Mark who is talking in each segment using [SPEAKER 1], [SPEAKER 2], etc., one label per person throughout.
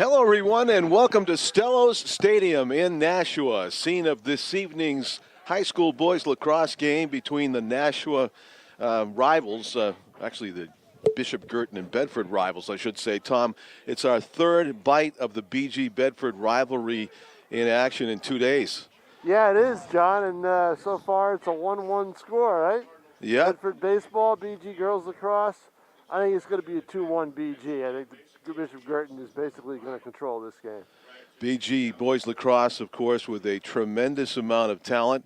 [SPEAKER 1] Hello, everyone, and welcome to Stellos Stadium in Nashua, scene of this evening's high school boys lacrosse game between the Nashua rivals, actually the Bishop Girton and Bedford rivals, I should say. Tom, it's our third bite of the BG Bedford rivalry in action in 2 days.
[SPEAKER 2] Yeah, it is, John, and so far it's a 1-1 score, right?
[SPEAKER 1] Yeah.
[SPEAKER 2] Bedford baseball, BG girls lacrosse. I think it's going to be a 2-1 BG. I think the Bishop Girton is basically going to control this game.
[SPEAKER 1] BG boys lacrosse, of course, with a tremendous amount of talent.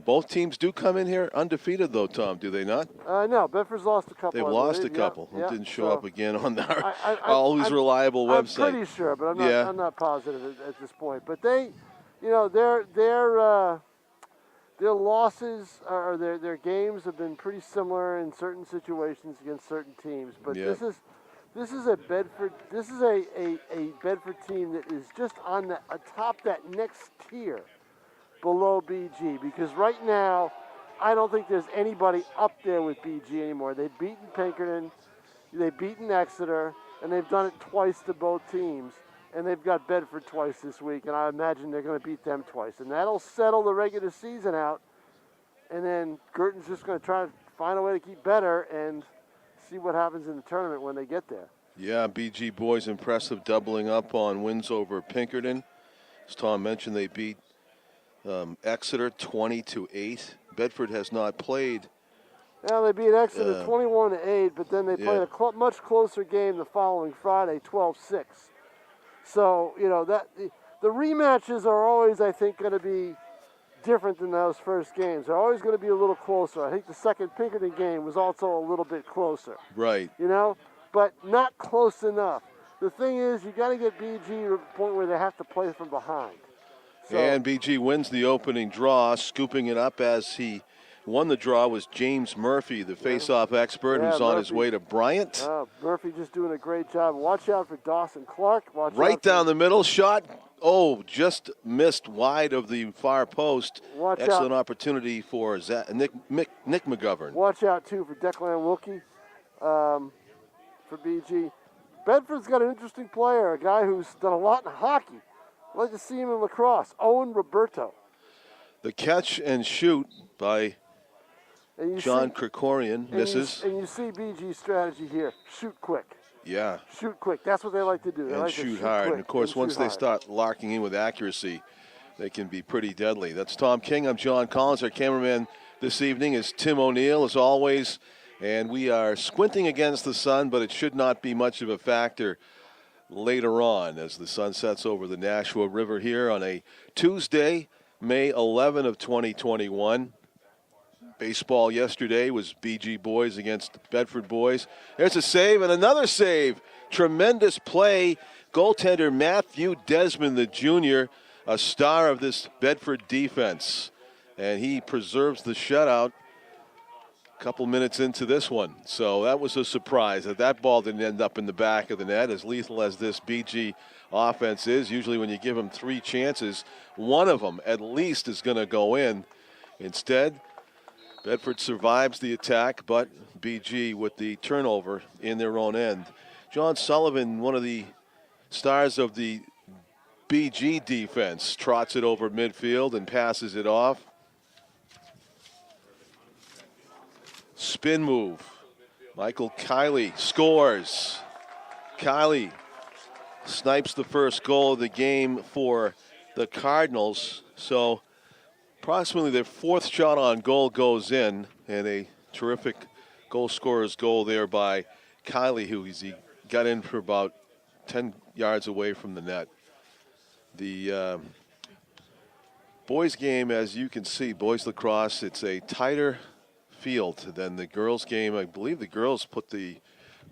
[SPEAKER 1] Both teams do come in here undefeated, though, Tom, do they not?
[SPEAKER 2] No, Bedford's lost a couple.
[SPEAKER 1] They've lost a couple.
[SPEAKER 2] Yep,
[SPEAKER 1] Didn't show up again on our
[SPEAKER 2] I'm
[SPEAKER 1] always reliable website.
[SPEAKER 2] I'm pretty sure, but I'm not positive at this point. But they, their losses or their games have been pretty similar in certain situations against certain teams. But this is a Bedford Bedford team that is just on atop that next tier below BG, because right now I don't think there's anybody up there with BG anymore. They've beaten Pinkerton, they've beaten Exeter, and they've done it twice to both teams. And they've got Bedford twice this week, and I imagine they're going to beat them twice. And that'll settle the regular season out. And then Girton's just going to try to find a way to keep better and see what happens in the tournament when they get there.
[SPEAKER 1] Yeah, BG boys impressive, doubling up on wins over Pinkerton. As Tom mentioned, they beat Exeter 20-8. Bedford has not played.
[SPEAKER 2] Yeah, they beat Exeter 21-8, but then they played a much closer game the following Friday, 12-6. So, the rematches are always, I think, going to be different than those first games. They're always going to be a little closer. I think the second Pinkerton game was also a little bit closer.
[SPEAKER 1] Right.
[SPEAKER 2] But not close enough. The thing is, you got to get BG to the point where they have to play from behind. So,
[SPEAKER 1] and BG wins the opening draw, scooping it up as he won the draw was James Murphy, the face-off expert, who's on his way to Bryant.
[SPEAKER 2] Murphy just doing a great job. Watch out for Dawson Clark.
[SPEAKER 1] Right down the middle, shot. Oh, just missed wide of the far post. Excellent opportunity for Nick McGovern.
[SPEAKER 2] Watch out, too, for Declan Wilkie for BG. Bedford's got an interesting player, a guy who's done a lot in hockey. I'd like to see him in lacrosse, Owen Roberto.
[SPEAKER 1] The catch and shoot by John Krikorian misses.
[SPEAKER 2] And you see BG's strategy here. Shoot quick.
[SPEAKER 1] Yeah.
[SPEAKER 2] Shoot quick. That's what they like to do. They like
[SPEAKER 1] shoot
[SPEAKER 2] to
[SPEAKER 1] hard.
[SPEAKER 2] Quick
[SPEAKER 1] and, of course, once they start locking in with accuracy, they can be pretty deadly. That's Tom King. I'm John Collins. Our cameraman this evening is Tim O'Neill, as always. And we are squinting against the sun, but it should not be much of a factor later on as the sun sets over the Nashua River here on a Tuesday, May 11 of 2021. Baseball yesterday was BG boys against Bedford boys. There's a save and another save. Tremendous play. Goaltender Matthew Desmond, the junior, a star of this Bedford defense. And he preserves the shutout a couple minutes into this one. So that was a surprise that ball didn't end up in the back of the net. As lethal as this BG offense is, usually when you give them 3 chances, one of them at least is going to go in. Instead, Bedford survives the attack, but BG with the turnover in their own end. John Sullivan, one of the stars of the BG defense, trots it over midfield and passes it off. Spin move. Michael Kiley scores. Kiley snipes the first goal of the game for the Cardinals. So approximately their 4th shot on goal goes in, and a terrific goal scorer's goal there by Kiley, who he got in for about 10 yards away from the net. The boys game, as you can see, boys lacrosse, it's a tighter field than the girls game. I believe the girls put the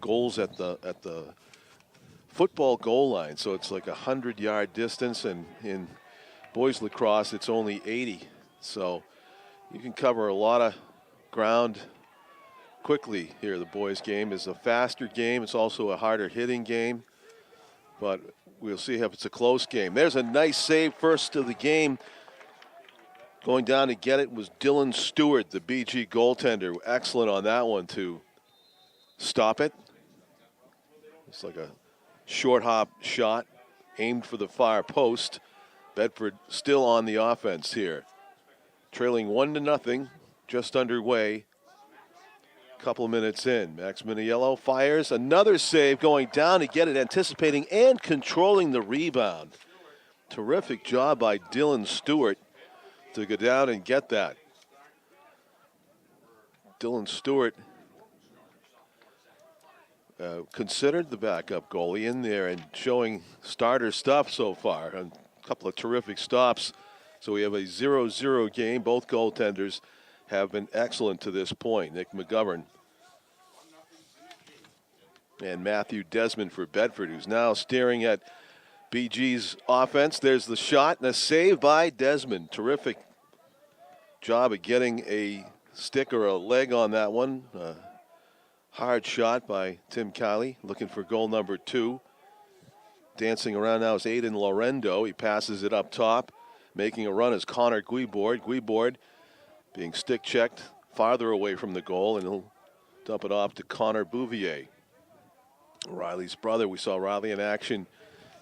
[SPEAKER 1] goals at the football goal line, so it's like 100-yard distance, and in boys lacrosse it's only 80. So you can cover a lot of ground quickly here. The boys game is a faster game. It's also a harder hitting game, but we'll see if it's a close game. There's a nice save first of the game. Going down to get it was Dylan Stewart, the BG goaltender. Excellent on that one to stop it. It's like a short hop shot. aimed for the far post. Bedford still on the offense here. Trailing 1-0, just underway. Couple minutes in. Max Miniello fires. Another save going down to get it, anticipating and controlling the rebound. Terrific job by Dylan Stewart to go down and get that. Dylan Stewart considered the backup goalie in there and showing starter stuff so far. A couple of terrific stops. So we have a 0-0 game. Both goaltenders have been excellent to this point. Nick McGovern and Matthew Desmond for Bedford, who's now staring at BG's offense. There's the shot and a save by Desmond. Terrific job of getting a stick or a leg on that one. Hard shot by Tim Kiley, looking for goal number 2. Dancing around now is Aiden Lorendo. He passes it up top. Making a run is Connor Guibord. Guibord being stick checked farther away from the goal, and he'll dump it off to Connor Bouvier. Riley's brother. We saw Riley in action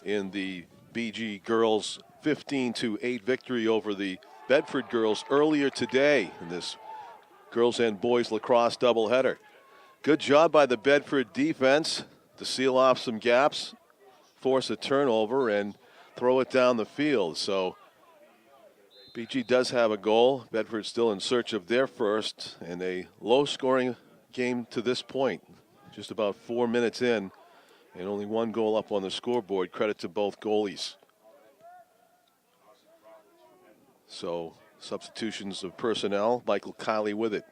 [SPEAKER 1] in the BG girls 15-8 victory over the Bedford girls earlier today in this girls and boys lacrosse doubleheader. Good job by the Bedford defense to seal off some gaps, force a turnover, and throw it down the field. So BG does have a goal. Bedford still in search of their first, and a low-scoring game to this point. Just about 4 minutes in, and only one goal up on the scoreboard. Credit to both goalies. So substitutions of personnel. Michael Kiley with it.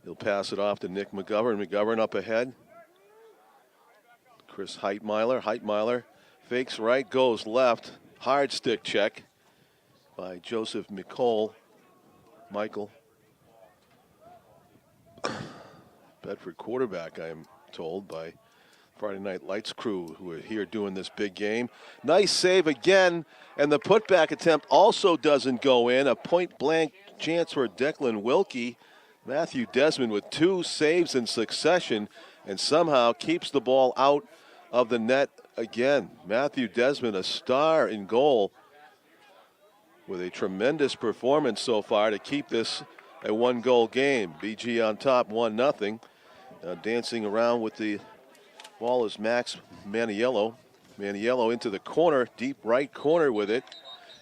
[SPEAKER 1] He'll pass it off to Nick McGovern. McGovern up ahead. Chris Heitmeiler. Heitmeiler fakes right, goes left. Hard stick check by Joseph Michael. Bedford quarterback, I am told, by Friday Night Lights crew who are here doing this big game. Nice save again, and the putback attempt also doesn't go in. A point-blank chance for Declan Wilkie. Matthew Desmond with 2 saves in succession and somehow keeps the ball out of the net again. Matthew Desmond, a star in goal, with a tremendous performance so far to keep this a 1-goal game. BG on top, 1-0. Dancing around with the ball is Max Maniello. Maniello into the corner, deep right corner with it,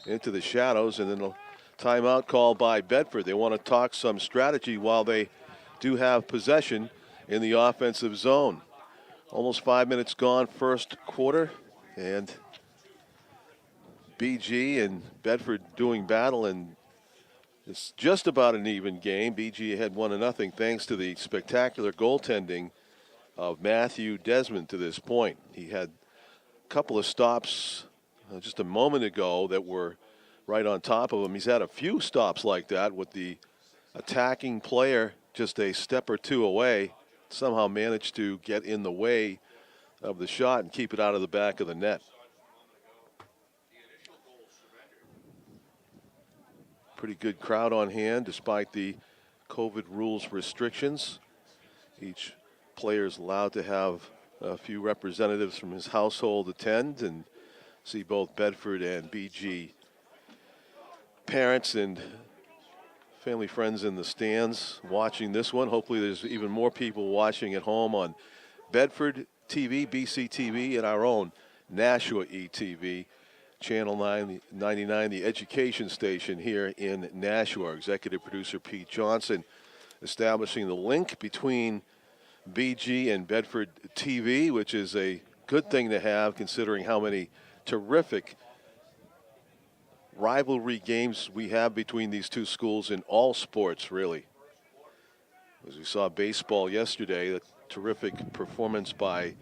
[SPEAKER 1] into the shadows, and then a timeout call by Bedford. They want to talk some strategy while they do have possession in the offensive zone. Almost 5 minutes gone, first quarter, and BG and Bedford doing battle, and it's just about an even game. BG ahead 1-0 thanks to the spectacular goaltending of Matthew Desmond to this point. He had a couple of stops just a moment ago that were right on top of him. He's had a few stops like that with the attacking player just a step or two away. Somehow managed to get in the way of the shot and keep it out of the back of the net. Pretty good crowd on hand despite the COVID rules restrictions. Each player is allowed to have a few representatives from his household attend and see both Bedford and BG parents and family friends in the stands watching this one. Hopefully there's even more people watching at home on Bedford TV, BC TV, and our own Nashua ETV. Channel 99, the education station here in Nashua. Our executive producer Pete Johnson establishing the link between BG and Bedford TV, which is a good thing to have considering how many terrific rivalry games we have between these two schools in all sports, really. As we saw baseball yesterday, a terrific performance by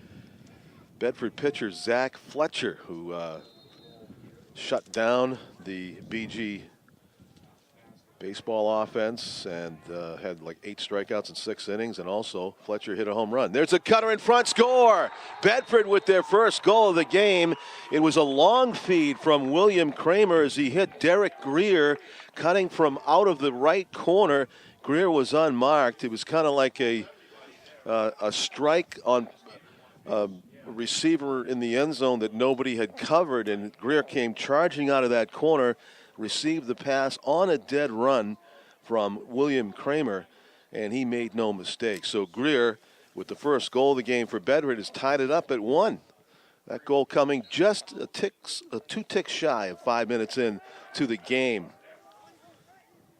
[SPEAKER 1] Bedford pitcher Zach Fletcher, who shut down the BG baseball offense and had like 8 strikeouts in 6 innings, and also Fletcher hit a home run. There's a cutter in front, score! Bedford with their first goal of the game. It was a long feed from William Kramer as he hit Derek Greer, cutting from out of the right corner. Greer was unmarked. It was kind of like a strike on receiver in the end zone that nobody had covered, and Greer came charging out of that corner, received the pass on a dead run from William Kramer, and he made no mistake. So Greer, with the first goal of the game for Bedford, has tied it up at 1. That goal coming just two ticks shy of 5 minutes in to the game.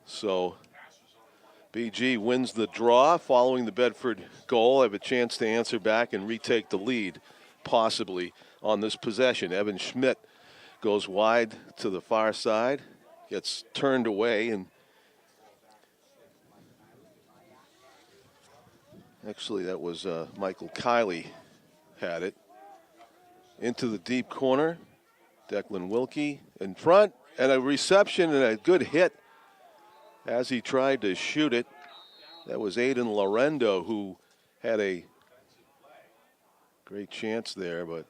[SPEAKER 1] So BG wins the draw following the Bedford goal. Have a chance to answer back and retake the lead, possibly, on this possession. Evan Schmidt goes wide to the far side, gets turned away, and actually that was Michael Kiley had it. Into the deep corner, Declan Wilkie in front, and a reception and a good hit as he tried to shoot it. That was Aiden Lorendo, who had a great chance there, but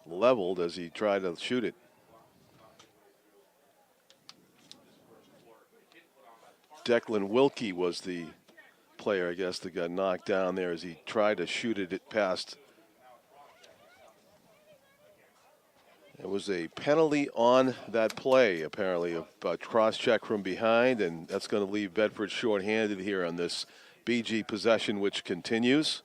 [SPEAKER 1] leveled as he tried to shoot it. Declan Wilkie was the player, I guess, that got knocked down there as he tried to shoot it past. It was a penalty on that play, apparently, a cross-check from behind, and that's going to leave Bedford shorthanded here on this BG possession, which continues.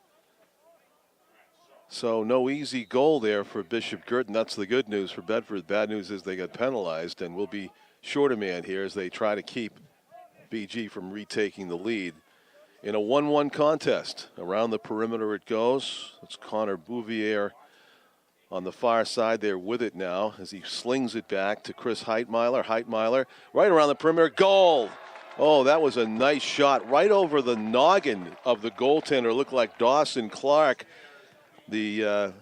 [SPEAKER 1] So no easy goal there for Bishop Girton. That's the good news for Bedford. Bad news is they got penalized and will be short a man here as they try to keep BG from retaking the lead in a 1-1 contest. Around the perimeter it goes. It's Connor Bouvier on the far side there with it now as he slings it back to Chris Heitmeiler. Heitmeiler right around the perimeter. Goal! Oh, that was a nice shot right over the noggin of the goaltender. Looked like Dawson Clark, the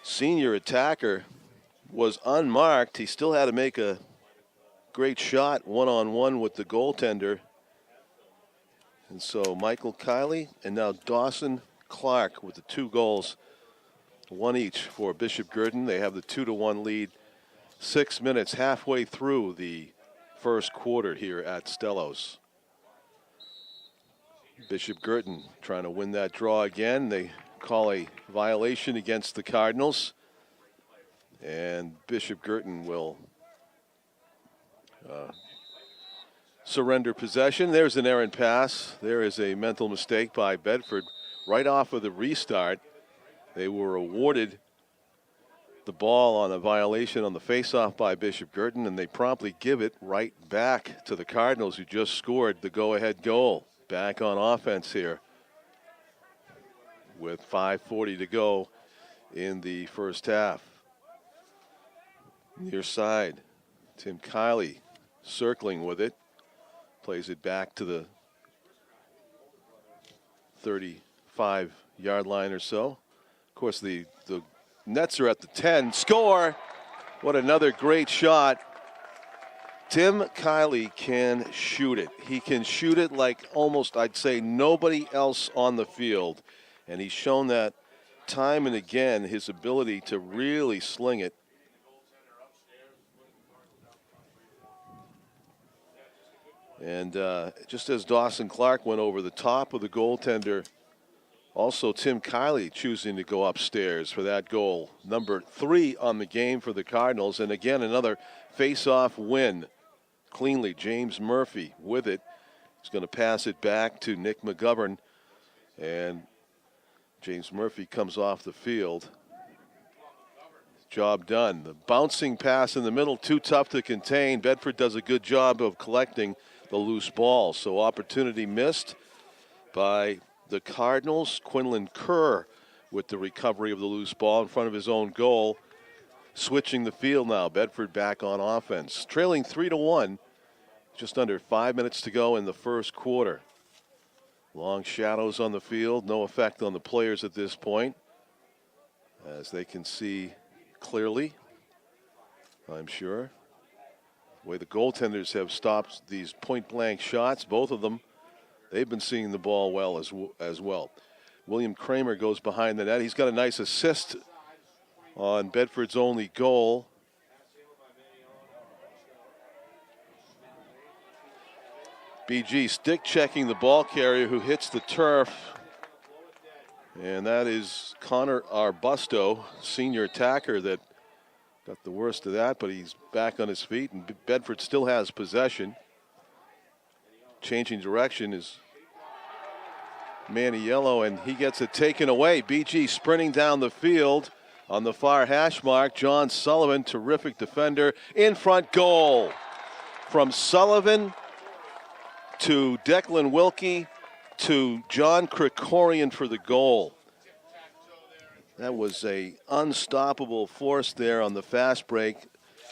[SPEAKER 1] senior attacker, was unmarked. He still had to make a great shot one-on-one with the goaltender. And so Michael Kiley and now Dawson Clark with the 2 goals. 1 each for Bishop Girton. They have the 2-1 lead. 6 minutes halfway through the first quarter here at Stellos. Bishop Girton trying to win that draw again. They call a violation against the Cardinals. And Bishop Girton will surrender possession. There's an errant pass. There is a mental mistake by Bedford. Right off of the restart, they were awarded the ball on a violation on the faceoff by Bishop Girton, and they promptly give it right back to the Cardinals, who just scored the go-ahead goal. Back on offense here with 5:40 to go in the first half. Near side, Tim Kiley circling with it. Plays it back to the 35-yard line or so. Of course, the Nets are at the 10. Score! What another great shot. Tim Kiley can shoot it. He can shoot it like almost, I'd say, nobody else on the field. And he's shown that time and again, his ability to really sling it. And just as Dawson Clark went over the top of the goaltender, also Tim Kiley choosing to go upstairs for that goal. Number 3 on the game for the Cardinals. And again, another face-off win. Cleanly, James Murphy with it. He's going to pass it back to Nick McGovern. And James Murphy comes off the field. Job done. The bouncing pass in the middle, too tough to contain. Bedford does a good job of collecting the loose ball. So opportunity missed by the Cardinals. Quinlan Kerr with the recovery of the loose ball in front of his own goal. Switching the field now. Bedford back on offense. Trailing 3-1. Just under 5 minutes to go in the first quarter. Long shadows on the field. No effect on the players at this point, as they can see clearly, I'm sure. The way the goaltenders have stopped these point-blank shots, both of them, they've been seeing the ball well as well. William Kramer goes behind the net. He's got a nice assist on Bedford's only goal. BG stick checking the ball carrier, who hits the turf. And that is Connor Arbusto, senior attacker, that got the worst of that, but he's back on his feet, and Bedford still has possession. Changing direction is Maniello, and he gets it taken away. BG sprinting down the field on the far hash mark. John Sullivan, terrific defender, in front goal. From Sullivan to Declan Wilkie to John Krikorian for the goal. That was a unstoppable force there on the fast break.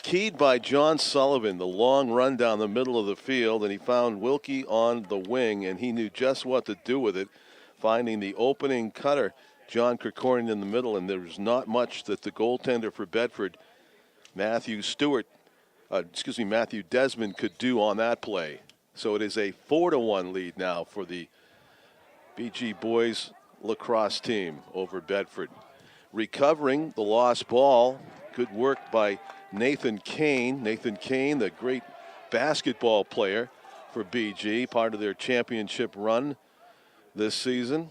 [SPEAKER 1] Keyed by John Sullivan, the long run down the middle of the field, and he found Wilkie on the wing, and he knew just what to do with it, finding the opening cutter, John Krikorian, in the middle, and there was not much that the goaltender for Bedford, Matthew Desmond, could do on that play. So it is a 4-1 lead now for the BG boys lacrosse team over Bedford. Recovering the lost ball, good work by Nathan Kane. Nathan Kane, the great basketball player for BG, part of their championship run this season.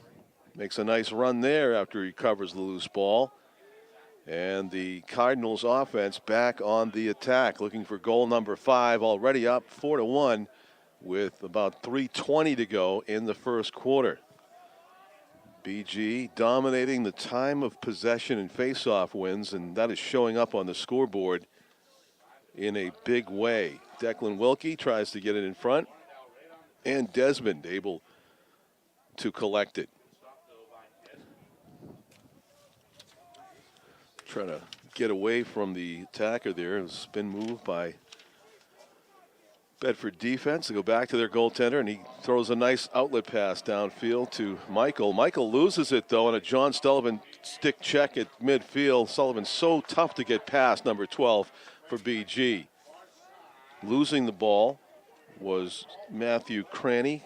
[SPEAKER 1] Makes a nice run there after he recovers the loose ball. And the Cardinals offense back on the attack, looking for goal number 5, already up 4-1 with about 3:20 to go in the first quarter. BG dominating the time of possession and face-off wins, and that is showing up on the scoreboard in a big way. Declan Wilkie tries to get it in front, and Desmond able to collect it. Trying to get away from the attacker there. It was a spin move by Bedford defense to go back to their goaltender, and he throws a nice outlet pass downfield to Michael. Michael loses it, though, on a John Sullivan stick check at midfield. Sullivan's so tough to get past, number 12 for BG. Losing the ball was Matthew Cranny.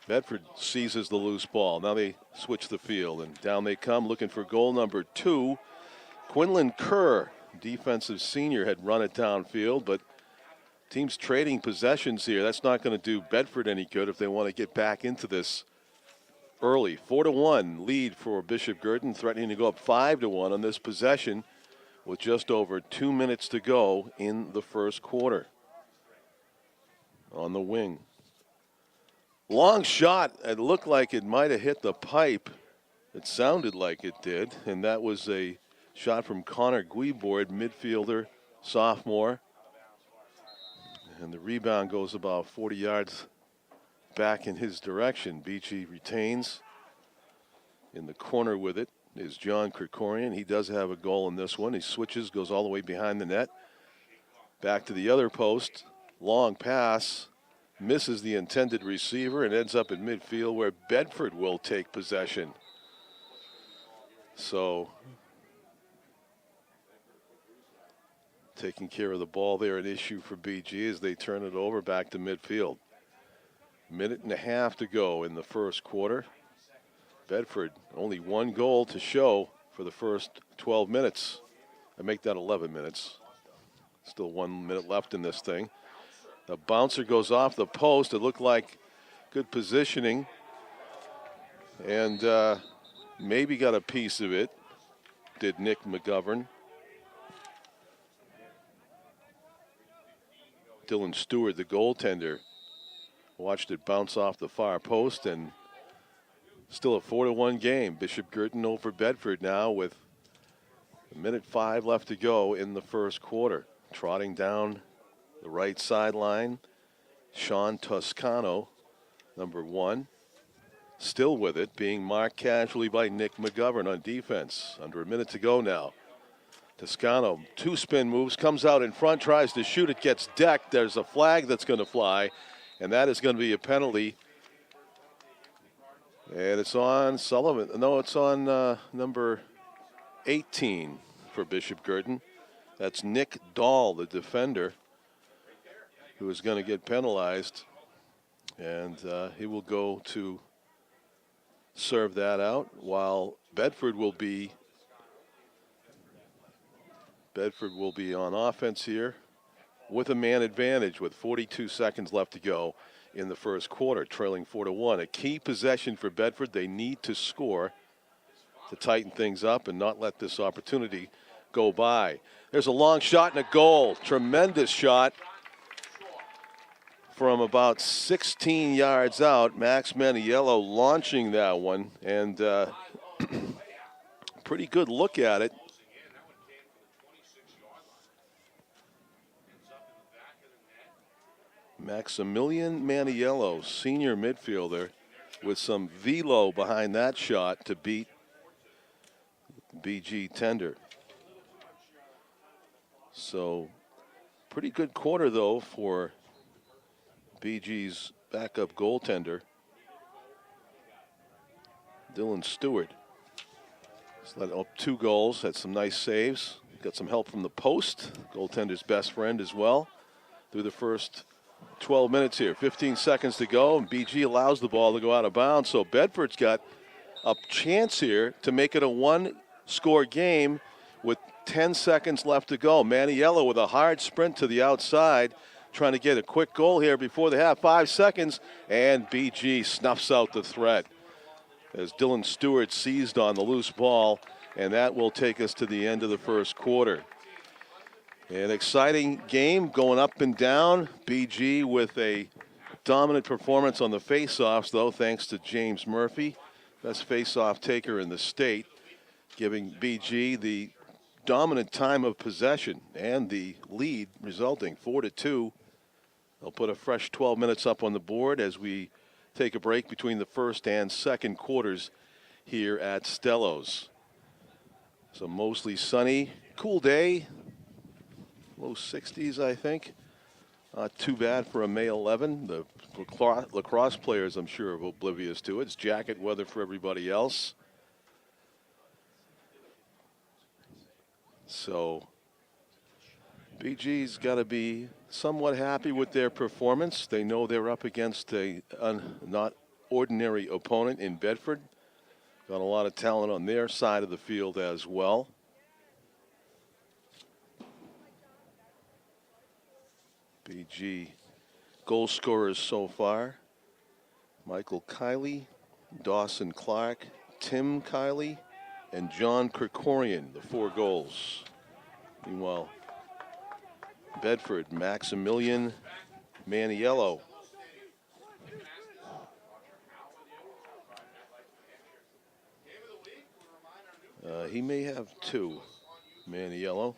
[SPEAKER 1] Bedford seizes the loose ball. Now they switch the field, and down they come looking for goal number 2. Quinlan Kerr, defensive senior, had run it downfield, but teams trading possessions here. That's not going to do Bedford any good if they want to get back into this early. 4-1 lead for Bishop Girton, threatening to go up 5-1 on this possession with just over 2 minutes to go in the first quarter. On the wing. Long shot. It looked like it might have hit the pipe. It sounded like it did, and that was a shot from Connor Guibord, midfielder, sophomore. And the rebound goes about 40 yards back in his direction. BG retains. In the corner with it is John Krikorian. He does have a goal in this one. He switches, goes all the way behind the net. Back to the other post. Long pass. Misses the intended receiver and ends up in midfield where Bedford will take possession. So taking care of the ball there, an issue for BG as they turn it over back to midfield. Minute and a half to go in the first quarter. Bedford only one goal to show for the first 12 minutes. I make that 11 minutes. Still 1 minute left in this thing. The bouncer goes off the post. It looked like good positioning. And maybe got a piece of it, did Nick McGovern. Dylan Stewart, the goaltender, watched it bounce off the far post, and still a 4-1 game. Bishop Girton over Bedford now with 1:05 left to go in the first quarter. Trotting down the right sideline, Sean Toscano, number 1, still with it, being marked casually by Nick McGovern on defense. Under a minute to go now. Toscano, 2 spin moves, comes out in front, tries to shoot it, gets decked. There's a flag that's going to fly, and that is going to be a penalty. And it's on Sullivan. No, it's on number 18 for Bishop Girton. That's Nick Dahl, the defender, who is going to get penalized. And he will go to serve that out, while Bedford will be on offense here with a man advantage with 42 seconds left to go in the first quarter, trailing 4-1. A key possession for Bedford. They need to score to tighten things up and not let this opportunity go by. There's a long shot and a goal. Tremendous shot from about 16 yards out. Max Maniello launching that one, and pretty good look at it. Maximilian Maniello, senior midfielder, with some velo behind that shot to beat BG Tender. So pretty good quarter, though, for BG's backup goaltender, Dylan Stewart. He's let up 2 goals, had some nice saves, got some help from the post, goaltender's best friend as well, through the first 12 minutes here. 15 seconds to go, and BG allows the ball to go out of bounds. So Bedford's got a chance here to make it a 1-score game with 10 seconds left to go. Maniello with a hard sprint to the outside, trying to get a quick goal here before the half. 5 seconds, and BG snuffs out the threat as Dylan Stewart seized on the loose ball, and that will take us to the end of the first quarter. An exciting game going up and down. BG with a dominant performance on the faceoffs, though, thanks to James Murphy, best faceoff taker in the state, giving BG the dominant time of possession and the lead, resulting 4-2. They'll put a fresh 12 minutes up on the board as we take a break between the first and second quarters here at Stellos. So mostly sunny, cool day. Low 60s, I think. Not too bad for a May 11. The lacrosse players, I'm sure, are oblivious to it. It's jacket weather for everybody else. So BG's got to be somewhat happy with their performance. They know they're up against a not ordinary opponent in Bedford. Got a lot of talent on their side of the field as well. BG goal scorers so far: Michael Kiley, Dawson Clark, Tim Kiley, and John Krikorian, the 4 goals. Meanwhile, Bedford, Maximilian Maniello. He may have 2, Maniello.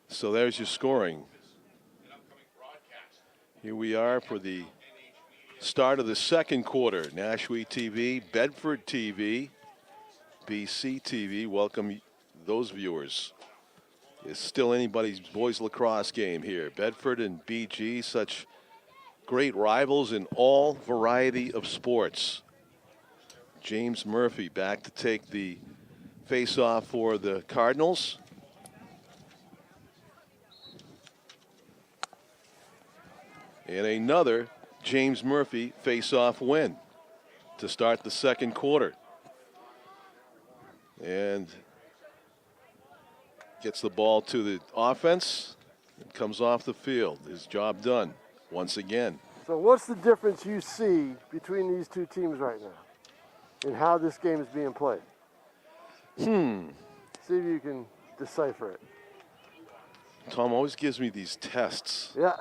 [SPEAKER 1] So there's your scoring. Here we are for the start of the second quarter. Nashua TV, Bedford TV, BC TV. Welcome those viewers. It's still anybody's boys lacrosse game here. Bedford and BG, such great rivals in all variety of sports. James Murphy back to take the face-off for the Cardinals. And another James Murphy face-off win to start the second quarter. And gets the ball to the offense and comes off the field. His job done once again.
[SPEAKER 2] So what's the difference you see between these two teams right now and how this game is being played? See if you can decipher it.
[SPEAKER 1] Tom always gives me these tests.
[SPEAKER 2] Yeah.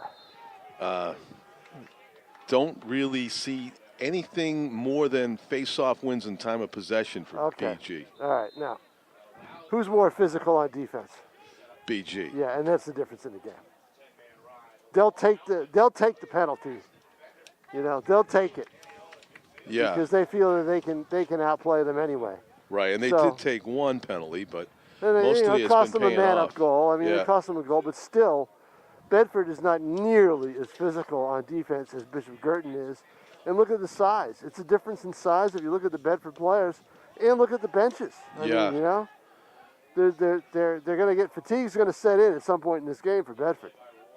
[SPEAKER 1] Don't really see anything more than face-off wins and time of possession for BG.
[SPEAKER 2] All right, now, who's more physical on defense?
[SPEAKER 1] BG.
[SPEAKER 2] Yeah, and that's the difference in the game. They'll take the penalty. You know, they'll take it.
[SPEAKER 1] Yeah.
[SPEAKER 2] Because they feel that they can outplay them anyway.
[SPEAKER 1] Right, and they did take 1 penalty, but
[SPEAKER 2] and
[SPEAKER 1] mostly
[SPEAKER 2] it cost them a man-up goal. I mean,
[SPEAKER 1] yeah.
[SPEAKER 2] It cost them a goal, but still, Bedford is not nearly as physical on defense as Bishop Girton is. And look at the size. It's a difference in size if you look at the Bedford players and look at the benches. I mean, you know, they're going to get fatigue's going to set in at some point in this game for Bedford.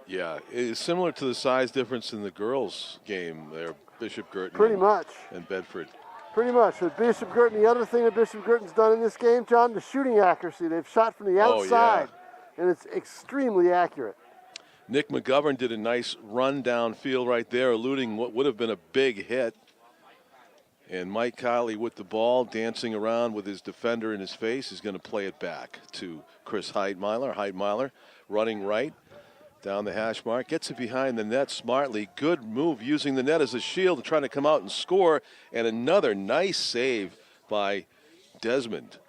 [SPEAKER 1] Yeah, it's similar to the size difference in the girls' game there, Bishop Girton.
[SPEAKER 2] Pretty much.
[SPEAKER 1] And Bedford.
[SPEAKER 2] Pretty much. With Bishop Girton, the other thing that Bishop Girton's done in this game, John, the shooting accuracy. They've shot from the outside, and it's extremely accurate.
[SPEAKER 1] Nick McGovern did a nice run downfield right there, eluding what would have been a big hit. And Mike Kiley with the ball, dancing around with his defender in his face, is going to play it back to Chris Heidmeiler. Heidmeiler running right down the hash mark, gets it behind the net smartly. Good move using the net as a shield, trying to come out and score. And another nice save by Desmond.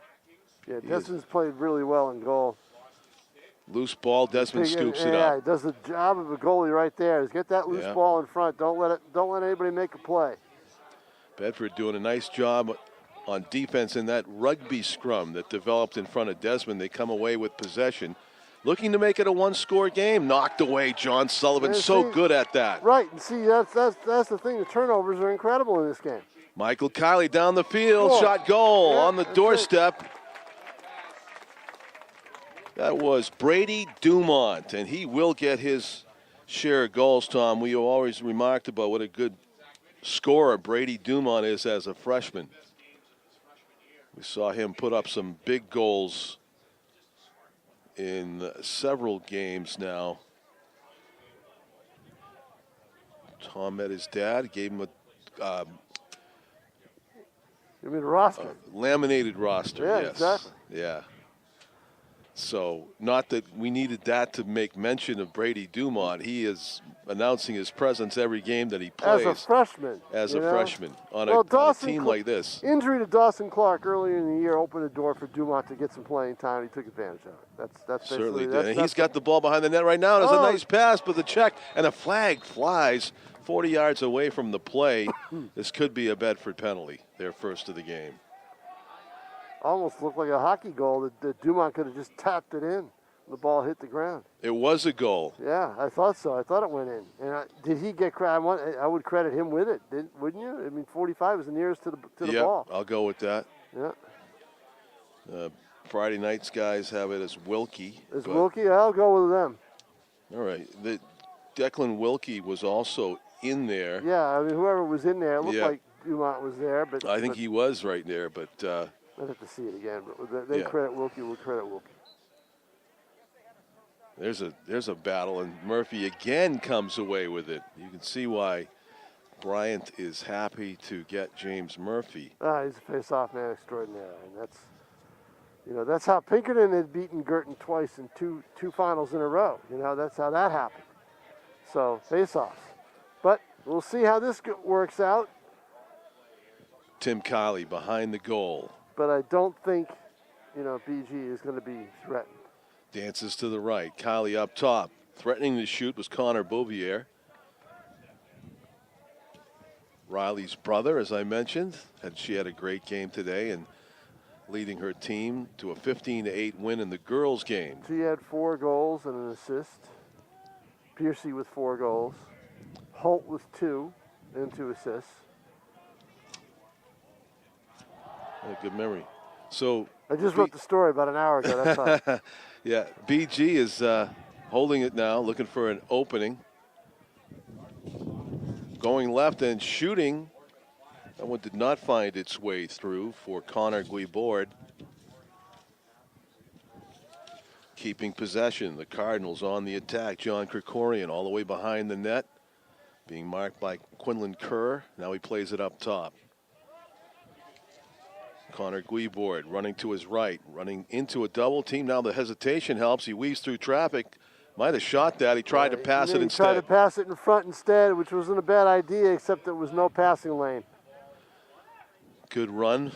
[SPEAKER 2] Yeah, Desmond's played really well in goal.
[SPEAKER 1] Loose ball, Desmond scoops it up.
[SPEAKER 2] Yeah, he does the job of a goalie right there. Is get that loose ball in front. Don't let anybody make a play.
[SPEAKER 1] Bedford doing a nice job on defense in that rugby scrum that developed in front of Desmond. They come away with possession, looking to make it a one-score game. Knocked away, John Sullivan. So good at that.
[SPEAKER 2] Right, and see, that's the thing. The turnovers are incredible in this game.
[SPEAKER 1] Michael Kiley down the field, shot goal on the doorstep. That was Brady Dumont, and he will get his share of goals, Tom. We have always remarked about what a good scorer Brady Dumont is as a freshman. We saw him put up some big goals in several games now. Tom met his dad, gave him a
[SPEAKER 2] you mean a roster?
[SPEAKER 1] Laminated roster,
[SPEAKER 2] yeah,
[SPEAKER 1] yes.
[SPEAKER 2] Exactly.
[SPEAKER 1] Yeah. So, not that we needed that to make mention of Brady Dumont. He is announcing his presence every game that he plays.
[SPEAKER 2] As a freshman.
[SPEAKER 1] On a team like this.
[SPEAKER 2] Injury to Dawson Clark earlier in the year opened a door for Dumont to get some playing time. He took advantage of it. That's
[SPEAKER 1] certainly did. And he's got the ball behind the net right now. There's a nice pass, but the check and a flag flies 40 yards away from the play. This could be a Bedford penalty, their first of the game.
[SPEAKER 2] Almost looked like a hockey goal that Dumont could have just tapped it in. The ball hit the ground.
[SPEAKER 1] It was a goal.
[SPEAKER 2] Yeah, I thought so. I thought it went in. And did he get credit? I would credit him with it, wouldn't you? I mean, 45 was the nearest to the ball.
[SPEAKER 1] I'll go with that.
[SPEAKER 2] Yeah.
[SPEAKER 1] Friday nights guys have it as Wilkie.
[SPEAKER 2] Wilkie? I'll go with them.
[SPEAKER 1] All right. Declan Wilkie was also in there.
[SPEAKER 2] Yeah, I mean, whoever was in there, it looked like Dumont was there. But
[SPEAKER 1] I think he was right there, but...
[SPEAKER 2] I'd have to see it again, but they credit Wilkie. We'll credit Wilkie.
[SPEAKER 1] There's a battle, and Murphy again comes away with it. You can see why Bryant is happy to get James Murphy.
[SPEAKER 2] He's a face-off man extraordinaire, and that's how Pinkerton had beaten Girton twice in two finals in a row. That's how that happened. So face-offs, but we'll see how this works out.
[SPEAKER 1] Tim Kiley behind the goal.
[SPEAKER 2] But I don't think, BG is going to be threatened.
[SPEAKER 1] Dances to the right. Kiley up top. Threatening to shoot was Connor Bouvier. Riley's brother, as I mentioned, she had a great game today and leading her team to a 15-8 win in the girls' game.
[SPEAKER 2] She had 4 goals and an assist. Piercy with 4 goals. Holt with 2 and 2 assists.
[SPEAKER 1] Good memory. So
[SPEAKER 2] I just wrote the story about an hour ago. That's fine.
[SPEAKER 1] Yeah, BG is holding it now, looking for an opening. Going left and shooting. That one did not find its way through for Connor Guibord. Keeping possession. The Cardinals on the attack. John Krikorian all the way behind the net. Being marked by Quinlan Kerr. Now he plays it up top. Connor Guibord running to his right, running into a double team. Now the hesitation helps. He weaves through traffic. Might have shot that. He tried to pass it instead.
[SPEAKER 2] He tried to pass it in front instead, which wasn't a bad idea, except there was no passing lane.
[SPEAKER 1] Good run.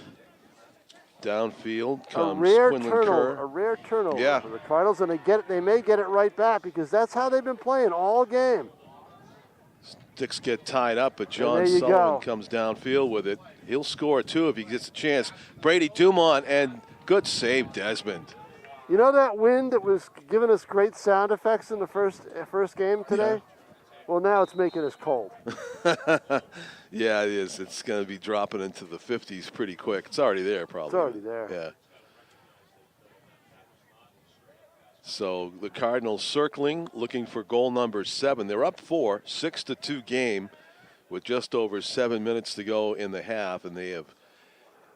[SPEAKER 1] Downfield comes Quinlan Kerr.
[SPEAKER 2] A rare turnover
[SPEAKER 1] for
[SPEAKER 2] the Cardinals, and they may get it right back because that's how they've been playing all game.
[SPEAKER 1] Sticks get tied up, but John Sullivan comes downfield with it. He'll score 2 if he gets a chance. Brady Dumont, and good save, Desmond.
[SPEAKER 2] You know that wind that was giving us great sound effects in the first game today? Yeah. Well, now it's making us cold.
[SPEAKER 1] Yeah, it is. It's going to be dropping into the 50s pretty quick. It's already there, probably.
[SPEAKER 2] It's already there.
[SPEAKER 1] Yeah. So the Cardinals circling, looking for goal number 7. They're up 4, 6-2 game with just over 7 minutes to go in the half, and they have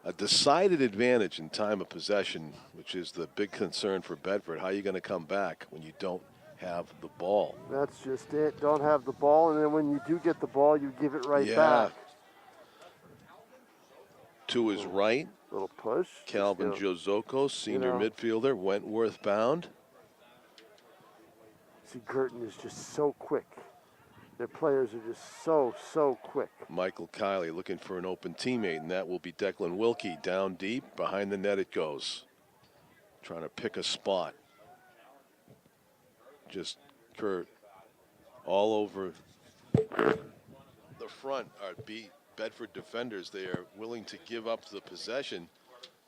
[SPEAKER 1] a decided advantage in time of possession, which is the big concern for Bedford. How are you going to come back when you don't have the ball?
[SPEAKER 2] That's just it. Don't have the ball, and then when you do get the ball, you give it right back.
[SPEAKER 1] to his right.
[SPEAKER 2] Little push.
[SPEAKER 1] Calvin Jozoko, senior midfielder, Wentworth bound.
[SPEAKER 2] See, Girton is just so quick. Their players are just so quick.
[SPEAKER 1] Michael Kiley looking for an open teammate, and that will be Declan Wilkie. Down deep, behind the net it goes. Trying to pick a spot. Just Kurt all over the front are Bedford defenders. They are willing to give up the possession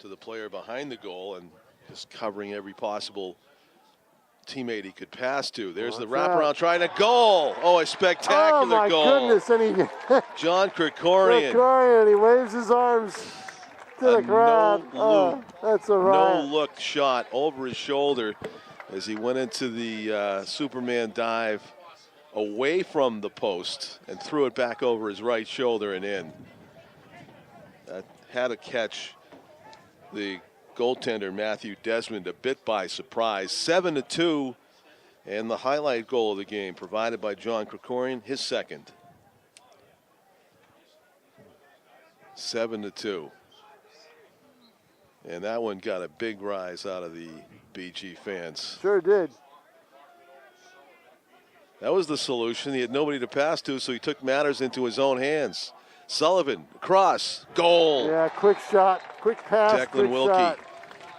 [SPEAKER 1] to the player behind the goal and just covering every possible teammate he could pass to. There's the wraparound trying to goal. Oh, a spectacular goal.
[SPEAKER 2] Oh, my goodness. And
[SPEAKER 1] John Krikorian.
[SPEAKER 2] Krikorian, he waves his arms to the crowd. Oh, that's a riot.
[SPEAKER 1] No-look shot over his shoulder as he went into the Superman dive away from the post and threw it back over his right shoulder and in. That had to catch the goaltender Matthew Desmond a bit by surprise. 7-2, and the highlight goal of the game provided by John Krikorian, his second. 7-2. And that one got a big rise out of the BG fans.
[SPEAKER 2] Sure did.
[SPEAKER 1] That was the solution. He had nobody to pass to, so he took matters into his own hands. Sullivan, cross, goal.
[SPEAKER 2] Yeah, quick shot, quick pass,
[SPEAKER 1] Declan Wilkie.
[SPEAKER 2] Shot.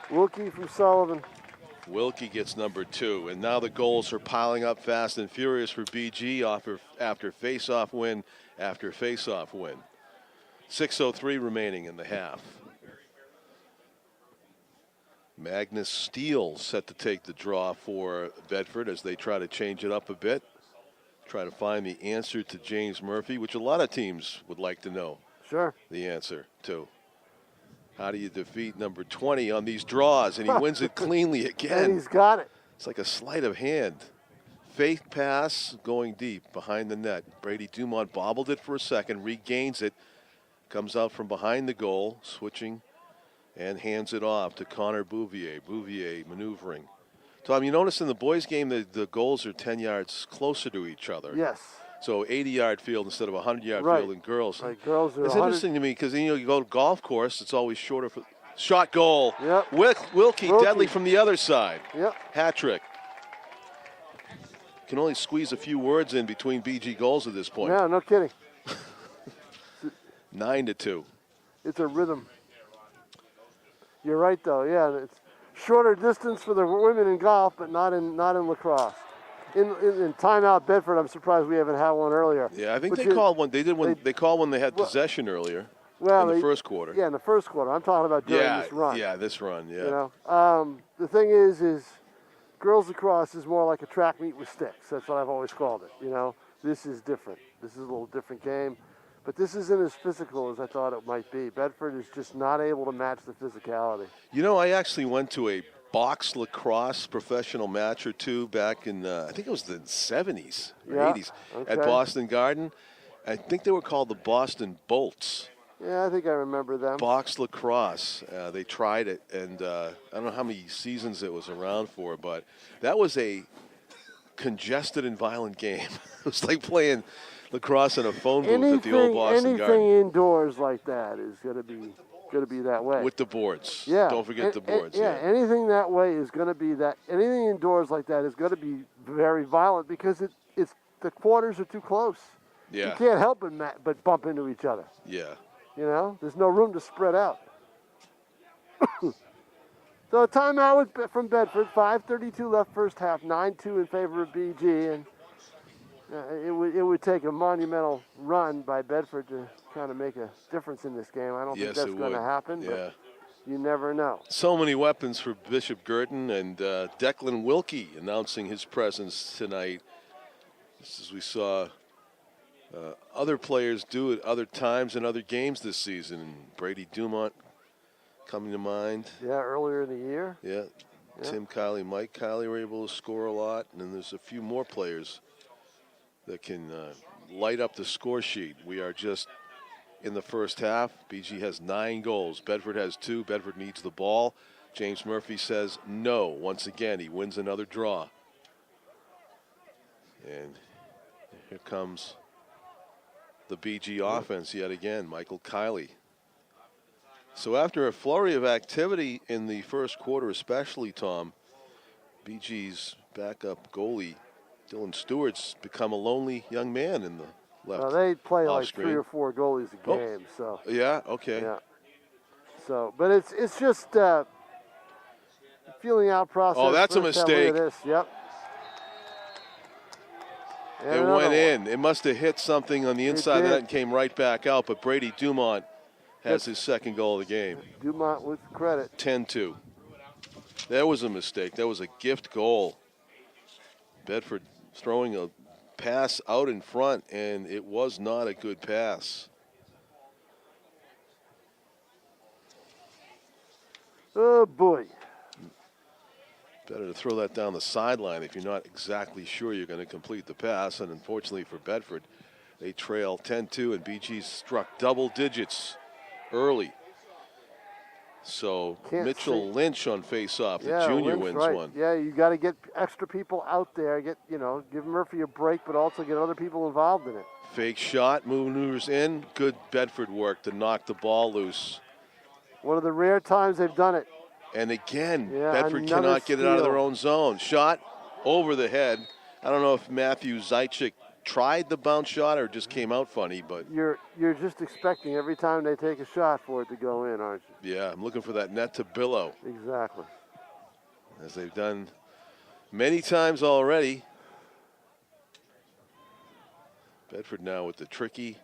[SPEAKER 2] Wilkie from Sullivan.
[SPEAKER 1] Wilkie gets number 2, and now the goals are piling up fast and furious for BG after face-off win after face-off win. 6:03 remaining in the half. Magnus Steele set to take the draw for Bedford as they try to change it up a bit. Try to find the answer to James Murphy, which a lot of teams would like to know.
[SPEAKER 2] Sure.
[SPEAKER 1] The answer to. How do you defeat number 20 on these draws? And he wins it cleanly again.
[SPEAKER 2] And he's got it.
[SPEAKER 1] It's like a sleight of hand. Fake pass going deep behind the net. Brady Dumont bobbled it for a second, regains it, comes out from behind the goal, switching, and hands it off to Connor Bouvier. Bouvier maneuvering. Tom, you notice in the boys' game that the goals are 10 yards closer to each other.
[SPEAKER 2] Yes.
[SPEAKER 1] So 80-yard field instead of 100-yard field in girls.
[SPEAKER 2] Right, girls are
[SPEAKER 1] It's
[SPEAKER 2] 100.
[SPEAKER 1] interesting to me because you go to golf course, it's always shorter. For shot goal.
[SPEAKER 2] Yep.
[SPEAKER 1] Wilkie deadly from the other side.
[SPEAKER 2] Yep.
[SPEAKER 1] Hat trick. Can only squeeze a few words in between BG goals at this point.
[SPEAKER 2] Yeah, no kidding.
[SPEAKER 1] 9-2.
[SPEAKER 2] It's a rhythm. You're right, though. Yeah, it's shorter distance for the women in golf, but not in lacrosse. In timeout Bedford, I'm surprised we haven't had one earlier.
[SPEAKER 1] Yeah, I think they called one. They did when they called when they had possession earlier.
[SPEAKER 2] Well,
[SPEAKER 1] in the first quarter.
[SPEAKER 2] Yeah, in the first quarter. I'm talking about during this run.
[SPEAKER 1] Yeah, this run. Yeah.
[SPEAKER 2] You know, the thing is girls lacrosse is more like a track meet with sticks. That's what I've always called it. You know, this is different. This is a little different game. But this isn't as physical as I thought it might be. Bedford is just not able to match the physicality.
[SPEAKER 1] You know, I actually went to a box lacrosse professional match or two back in, I think it was the 70s or 80s at Boston Garden. I think they were called the Boston Bolts.
[SPEAKER 2] Yeah, I think I remember them.
[SPEAKER 1] Box lacrosse. They tried it, and I don't know how many seasons it was around for, but that was a congested and violent game. It was like playing lacrosse in a phone booth at the old Boston Garden.
[SPEAKER 2] Anything indoors like that is going to be that way.
[SPEAKER 1] With the boards.
[SPEAKER 2] Yeah.
[SPEAKER 1] Don't forget the boards.
[SPEAKER 2] Yeah, anything that way is going to be that. Anything indoors like that is going to be very violent because it's the quarters are too close.
[SPEAKER 1] Yeah.
[SPEAKER 2] You can't help but bump into each other.
[SPEAKER 1] Yeah.
[SPEAKER 2] You know, there's no room to spread out. So a timeout from Bedford. 5:32 left first half. 9-2 in favor of BG, and it would take a monumental run by Bedford to kind of make a difference in this game. I don't think that's going to happen.
[SPEAKER 1] Yeah.
[SPEAKER 2] But you never know.
[SPEAKER 1] So many weapons for Bishop Girton, and Declan Wilkie announcing his presence tonight. Just as we saw other players do at other times in other games this season. Brady Dumont coming to mind.
[SPEAKER 2] Yeah, earlier in the year.
[SPEAKER 1] Yeah. Tim Kiley, Mike Kiley were able to score a lot, and then there's a few more players that can light up the score sheet. We are just in the first half. BG has 9 goals. Bedford has 2. Bedford needs the ball. James Murphy says no. Once again, he wins another draw. And here comes the BG offense yet again. Michael Kiley So after a flurry of activity in the first quarter, especially, Tom, BG's backup goalie, Dylan Stewart's become a lonely young man in the left.
[SPEAKER 2] Well, they play like
[SPEAKER 1] screen.
[SPEAKER 2] 3 or 4 goalies a game, so.
[SPEAKER 1] Yeah, okay.
[SPEAKER 2] Yeah. So, but it's just feeling out process.
[SPEAKER 1] Oh, that's a
[SPEAKER 2] Look
[SPEAKER 1] mistake.
[SPEAKER 2] at this. Yep. And
[SPEAKER 1] it went in. It must have hit something on the inside of the net and came right back out, but Brady Dumont has his second goal of the game.
[SPEAKER 2] Dumont with credit.
[SPEAKER 1] 10-2. That was a mistake. That was a gift goal. Bedford throwing a pass out in front, and it was not a good pass.
[SPEAKER 2] Oh, boy.
[SPEAKER 1] Better to throw that down the sideline if you're not exactly sure you're going to complete the pass. And unfortunately for Bedford, they trail 10-2, and BG struck double digits early. So Mitchell Lynch on face-off, the junior
[SPEAKER 2] Lynch,
[SPEAKER 1] wins
[SPEAKER 2] right.
[SPEAKER 1] one.
[SPEAKER 2] Yeah, you got to get extra people out there. Give Murphy a break, but also get other people involved in it.
[SPEAKER 1] Fake shot, maneuvers in. Good Bedford work to knock the ball loose.
[SPEAKER 2] One of the rare times they've done it.
[SPEAKER 1] And again, Bedford cannot get it out of their own zone. Shot over the head. I don't know if Matthew Zaitchik tried the bounce shot or just came out funny, but
[SPEAKER 2] you're just expecting every time they take a shot for it to go in, aren't you?
[SPEAKER 1] Yeah, I'm looking for that net to billow.
[SPEAKER 2] Exactly.
[SPEAKER 1] As they've done many times already. Bedford now with the tricky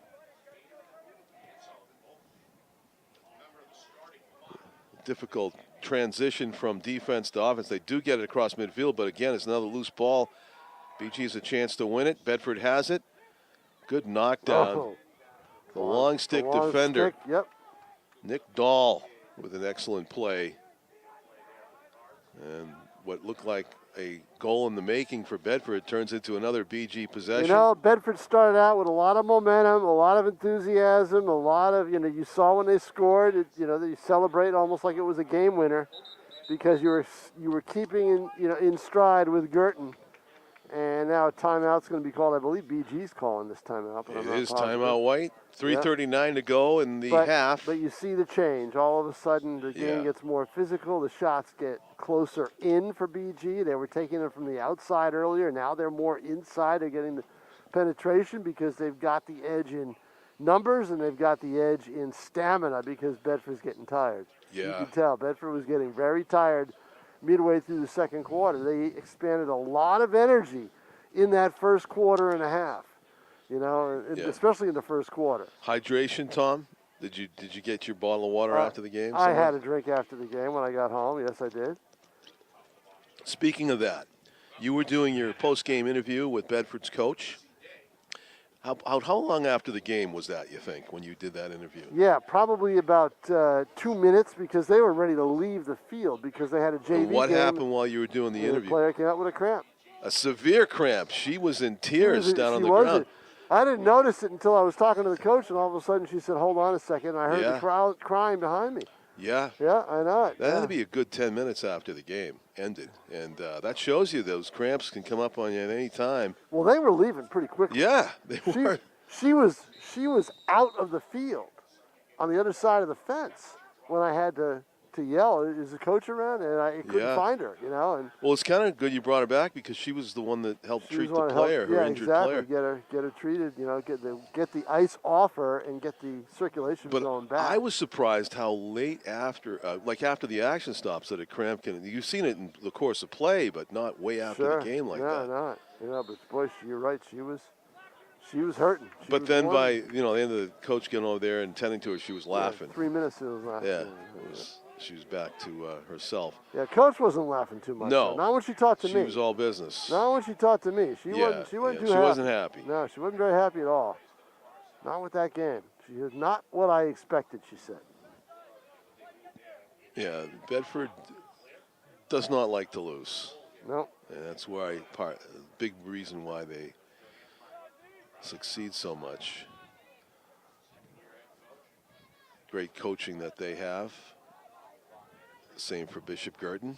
[SPEAKER 1] difficult transition from defense to offense. They do get it across midfield, but again, it's another loose ball. BG has a chance to win it. Bedford has it. Good knockdown.
[SPEAKER 2] Oh.
[SPEAKER 1] The long stick defender.
[SPEAKER 2] Yep.
[SPEAKER 1] Nick Dahl with an excellent play. And what looked like a goal in the making for Bedford turns into another BG possession.
[SPEAKER 2] You know, Bedford started out with a lot of momentum, a lot of enthusiasm, a lot of, you saw when they scored, they celebrate almost like it was a game winner because you were keeping in stride with Girton. And now a timeout's going to be called. I believe BG's calling this timeout. But
[SPEAKER 1] it is timeout, White. 3:39 to go in the half.
[SPEAKER 2] But you see the change. All of a sudden, the game gets more physical. The shots get closer in for BG. They were taking them from the outside earlier. Now they're more inside. They're getting the penetration because they've got the edge in numbers and they've got the edge in stamina because Bedford's getting tired.
[SPEAKER 1] Yeah.
[SPEAKER 2] You can tell. Bedford was getting very tired midway through the second quarter. They expanded a lot of energy in that first quarter and a half, especially in the first quarter.
[SPEAKER 1] Hydration, Tom? Did you get your bottle of water after the game?
[SPEAKER 2] I had a drink after the game when I got home. Yes, I did.
[SPEAKER 1] Speaking of that, you were doing your post-game interview with Bedford's coach. How long after the game was that, you think, when you did that interview?
[SPEAKER 2] Yeah, probably about 2 minutes because they were ready to leave the field because they had a JV game.
[SPEAKER 1] What happened while you were doing the interview?
[SPEAKER 2] The player came out with a cramp.
[SPEAKER 1] A severe cramp. She was in tears down on the ground.
[SPEAKER 2] I didn't notice it until I was talking to the coach, and all of a sudden she said, "Hold on a second." And I heard the crowd crying behind me.
[SPEAKER 1] Yeah.
[SPEAKER 2] Yeah, I know it.
[SPEAKER 1] That had to be a good 10 minutes after the game ended. And that shows you those cramps can come up on you at any time.
[SPEAKER 2] Well, they were leaving pretty quickly.
[SPEAKER 1] Yeah, they were.
[SPEAKER 2] She was out of the field on the other side of the fence when I had to yell, "Is the coach around?" And I couldn't find her, And
[SPEAKER 1] well, it's kind of good you brought her back because she was the one that helped treat the player, her injured player.
[SPEAKER 2] Get her treated, get the ice off her and get the circulation going back.
[SPEAKER 1] I was surprised how late after, after the action stops, that a cramp can. You've seen it in the course of play, but not way after the game like that.
[SPEAKER 2] Not. But boy, you're right. She was hurting.
[SPEAKER 1] By the end of the coach getting over there and tending to her, she was laughing.
[SPEAKER 2] 3 minutes it was laughing.
[SPEAKER 1] Yeah, she was back to herself.
[SPEAKER 2] Yeah, coach wasn't laughing too much.
[SPEAKER 1] No,
[SPEAKER 2] not when she talked to me.
[SPEAKER 1] She was all business.
[SPEAKER 2] Not when she talked to me. She wasn't too happy.
[SPEAKER 1] She wasn't happy.
[SPEAKER 2] No, she wasn't very happy at all. Not with that game. She is not what I expected, she said.
[SPEAKER 1] Yeah, Bedford does not like to lose.
[SPEAKER 2] No.
[SPEAKER 1] And that's why big reason why they succeed so much. Great coaching that they have. Same for Bishop Girton.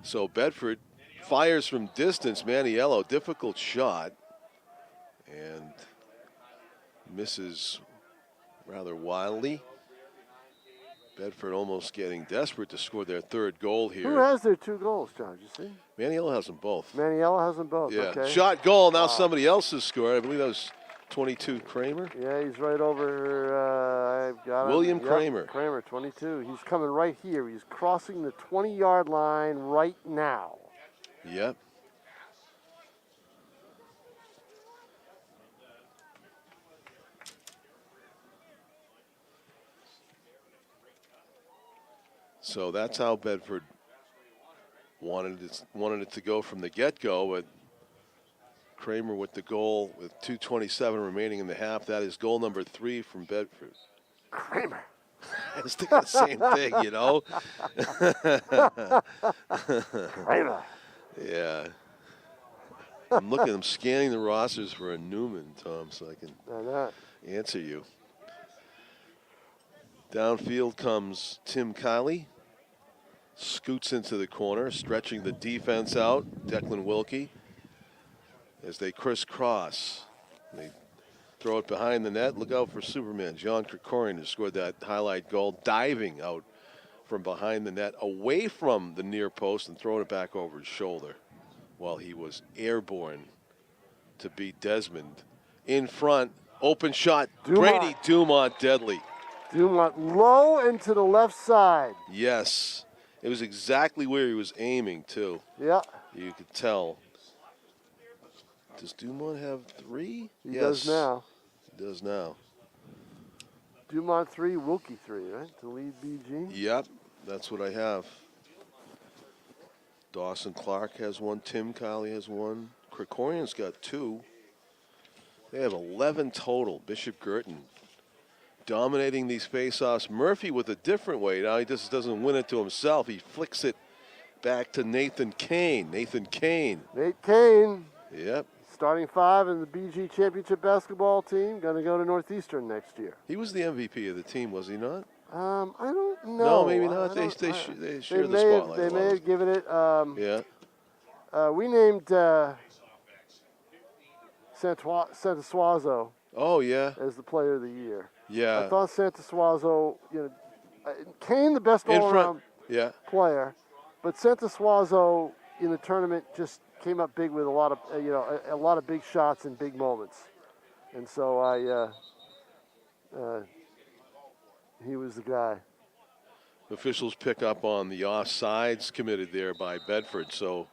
[SPEAKER 1] So Bedford fires from distance. Maniello, difficult shot. And misses rather wildly. Bedford almost getting desperate to score their third goal here.
[SPEAKER 2] Who has their 2 goals, John? Did you see?
[SPEAKER 1] Maniello has them both.
[SPEAKER 2] Maniello has them both.
[SPEAKER 1] Yeah.
[SPEAKER 2] Okay.
[SPEAKER 1] Shot goal. Now somebody else has scored. I believe that was 22 Kramer.
[SPEAKER 2] Yeah, he's right over. I've got
[SPEAKER 1] William
[SPEAKER 2] him.
[SPEAKER 1] Kramer.
[SPEAKER 2] Yep, Kramer, 22. He's coming right here. He's crossing the 20-yard line right now.
[SPEAKER 1] Yep. So that's how Bedford wanted it to go from the get-go. But Kramer with the goal with 2:27 remaining in the half. That is goal number 3 from Bedford.
[SPEAKER 2] Kramer.
[SPEAKER 1] I was thinking the same thing, you know.
[SPEAKER 2] Kramer.
[SPEAKER 1] Yeah. I'm scanning the rosters for a Newman, Tom, so I can answer you. Downfield comes Tim Kiley. Scoots into the corner, stretching the defense out. Declan Wilkie as they crisscross. They throw it behind the net. Look out for Superman. John Krikorian, who scored that highlight goal, diving out from behind the net, away from the near post and throwing it back over his shoulder while he was airborne to beat Desmond. In front, open shot.
[SPEAKER 2] Dumont.
[SPEAKER 1] Grady Dumont, deadly.
[SPEAKER 2] Dumont low and to the left side.
[SPEAKER 1] Yes. It was exactly where he was aiming, too.
[SPEAKER 2] Yeah.
[SPEAKER 1] You could tell. Does Dumont have 3?
[SPEAKER 2] He does now.
[SPEAKER 1] He does now.
[SPEAKER 2] Dumont 3, Wilkie 3, right? To lead BG.
[SPEAKER 1] Yep, that's what I have. Dawson Clark has 1. Tim Kiley has 1. Krikorian's got 2. They have 11 total. Bishop Girton dominating these faceoffs. Murphy with a different way. Now he just doesn't win it to himself. He flicks it back to Nathan Kane. Nate Kane.
[SPEAKER 2] Yep. Starting 5 in the BG Championship basketball team. Going to go to Northeastern next year.
[SPEAKER 1] He was the MVP of the team, was he not?
[SPEAKER 2] I don't know.
[SPEAKER 1] No, maybe not. They share the spotlight.
[SPEAKER 2] They may have given it.
[SPEAKER 1] Yeah.
[SPEAKER 2] We named Santasuazo.
[SPEAKER 1] Oh, yeah.
[SPEAKER 2] As the player of the year.
[SPEAKER 1] Yeah.
[SPEAKER 2] I thought Santasuazo, Kane the best all-around player, but Santasuazo in the tournament just came up big with a lot of a lot of big shots and big moments, and so he was the guy.
[SPEAKER 1] Officials pick up on the offsides committed there by Bedford, so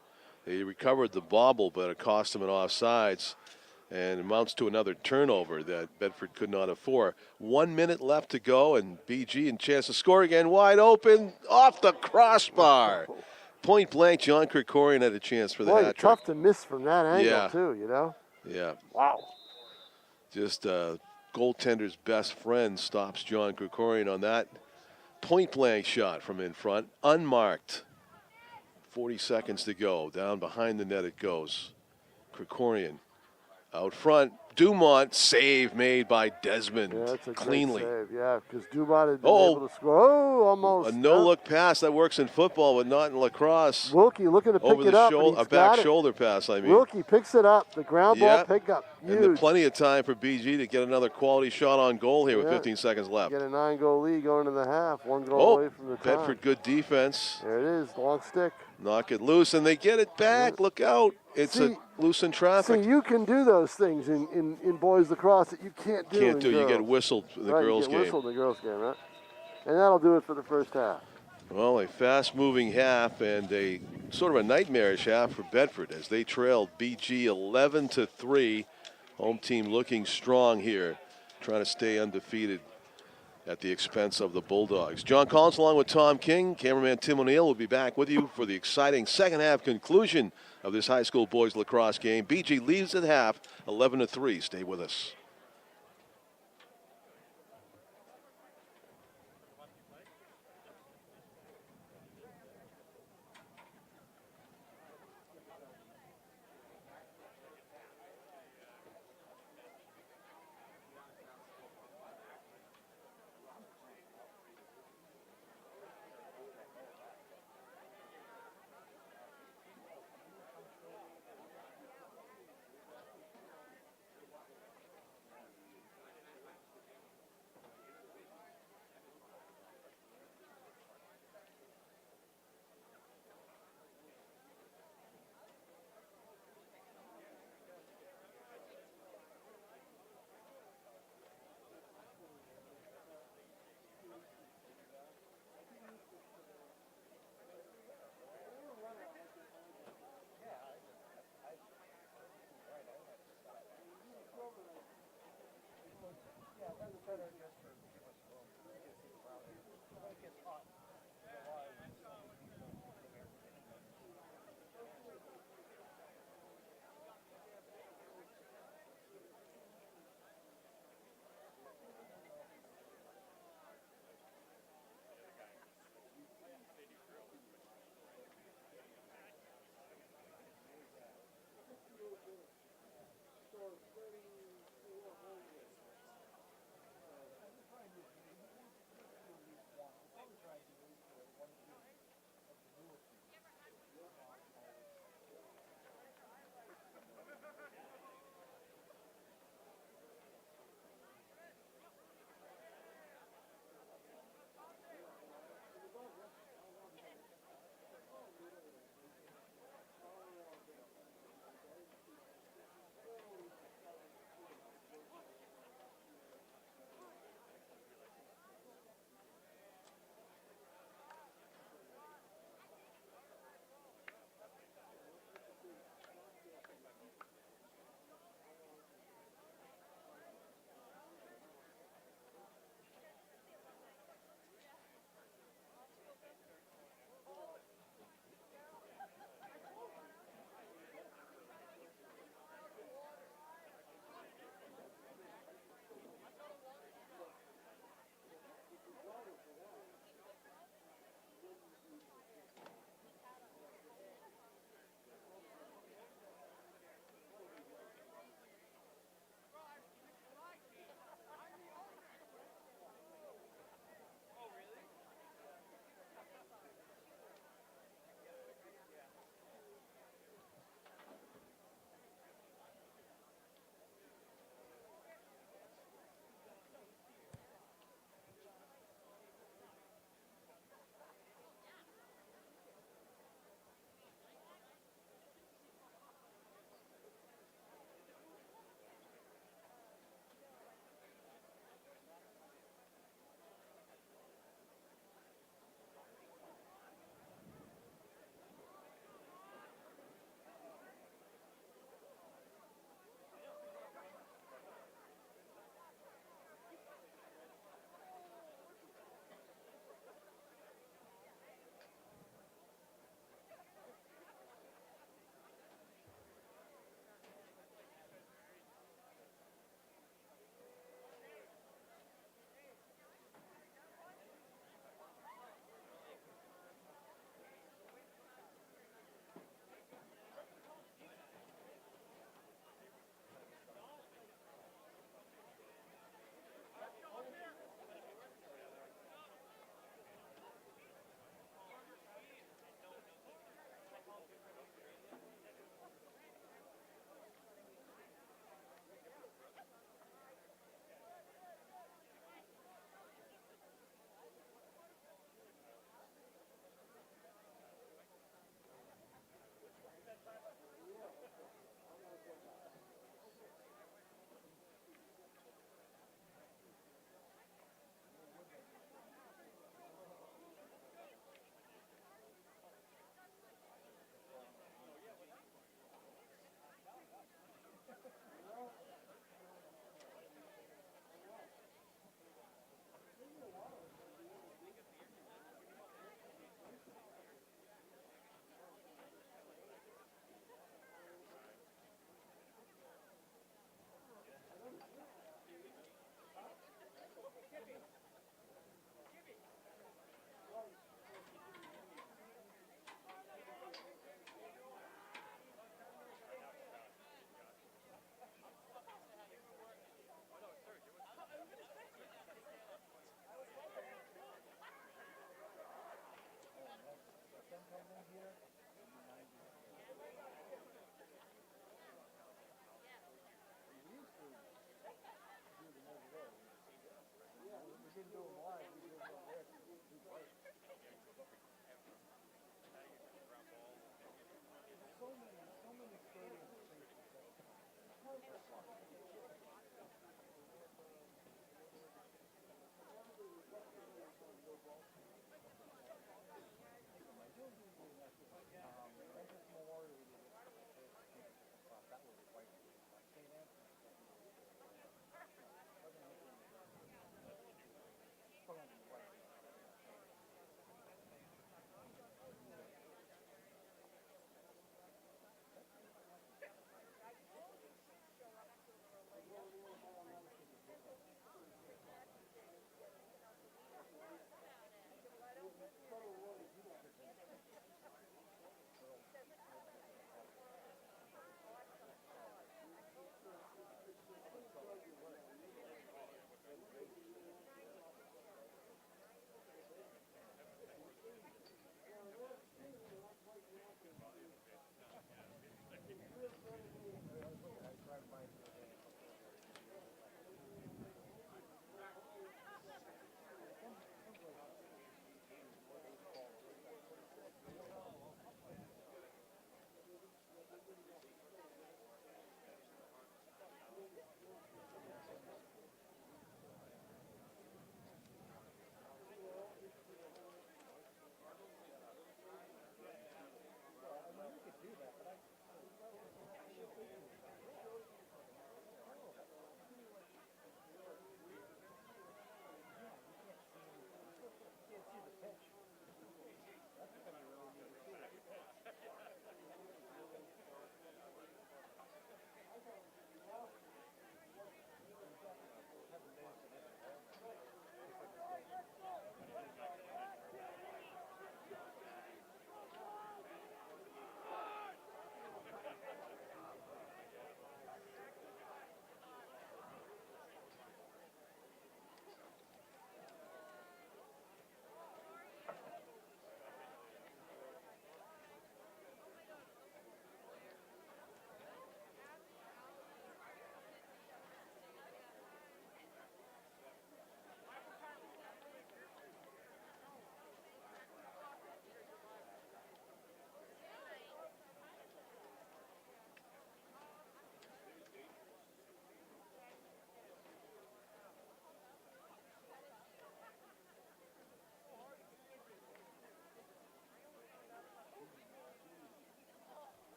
[SPEAKER 1] they recovered the bobble, but it cost them an offsides. And amounts to another turnover that Bedford could not afford. 1 minute left to go, and BG in chance to score again. Wide open, off the crossbar. Point blank, John Krikorian had a chance for the hat trick.
[SPEAKER 2] Tough to miss from that angle, too,
[SPEAKER 1] Yeah.
[SPEAKER 2] Wow.
[SPEAKER 1] Just goaltender's best friend stops John Krikorian on that point blank shot from in front, unmarked. 40 seconds to go. Down behind the net it goes. Krikorian. Out front, Dumont, save made by Desmond.
[SPEAKER 2] Yeah, that's a
[SPEAKER 1] cleanly.
[SPEAKER 2] Great save. Yeah, because Dumont had been able to score. Oh, almost.
[SPEAKER 1] A no-look pass that works in football, but not in lacrosse.
[SPEAKER 2] Wilkie looking to pick
[SPEAKER 1] over
[SPEAKER 2] it
[SPEAKER 1] the
[SPEAKER 2] up.
[SPEAKER 1] Shoulder, a back shoulder pass, I mean.
[SPEAKER 2] Wilkie picks it up. The ground ball pickup. Huge.
[SPEAKER 1] And plenty of time for BG to get another quality shot on goal here with 15 seconds left.
[SPEAKER 2] Get a 9-goal lead going to the half. 1 goal away from the tie.
[SPEAKER 1] Bedford, good defense.
[SPEAKER 2] There it is, long stick.
[SPEAKER 1] Knock it loose, and they get it back. Look out. It's a loose in traffic.
[SPEAKER 2] See, you can do those things in boys lacrosse that you can't do in girls.
[SPEAKER 1] You get whistled in the girls' game.
[SPEAKER 2] You get whistled in the girls' game, right? And that'll do it for the first half.
[SPEAKER 1] Well, a fast-moving half and a sort of a nightmarish half for Bedford as they trailed BG 11-3. Home team looking strong here, trying to stay undefeated at the expense of the Bulldogs. John Collins along with Tom King. Cameraman Tim O'Neill will be back with you for the exciting second half conclusion of this high school boys lacrosse game. BG leads at half 11-3. Stay with us.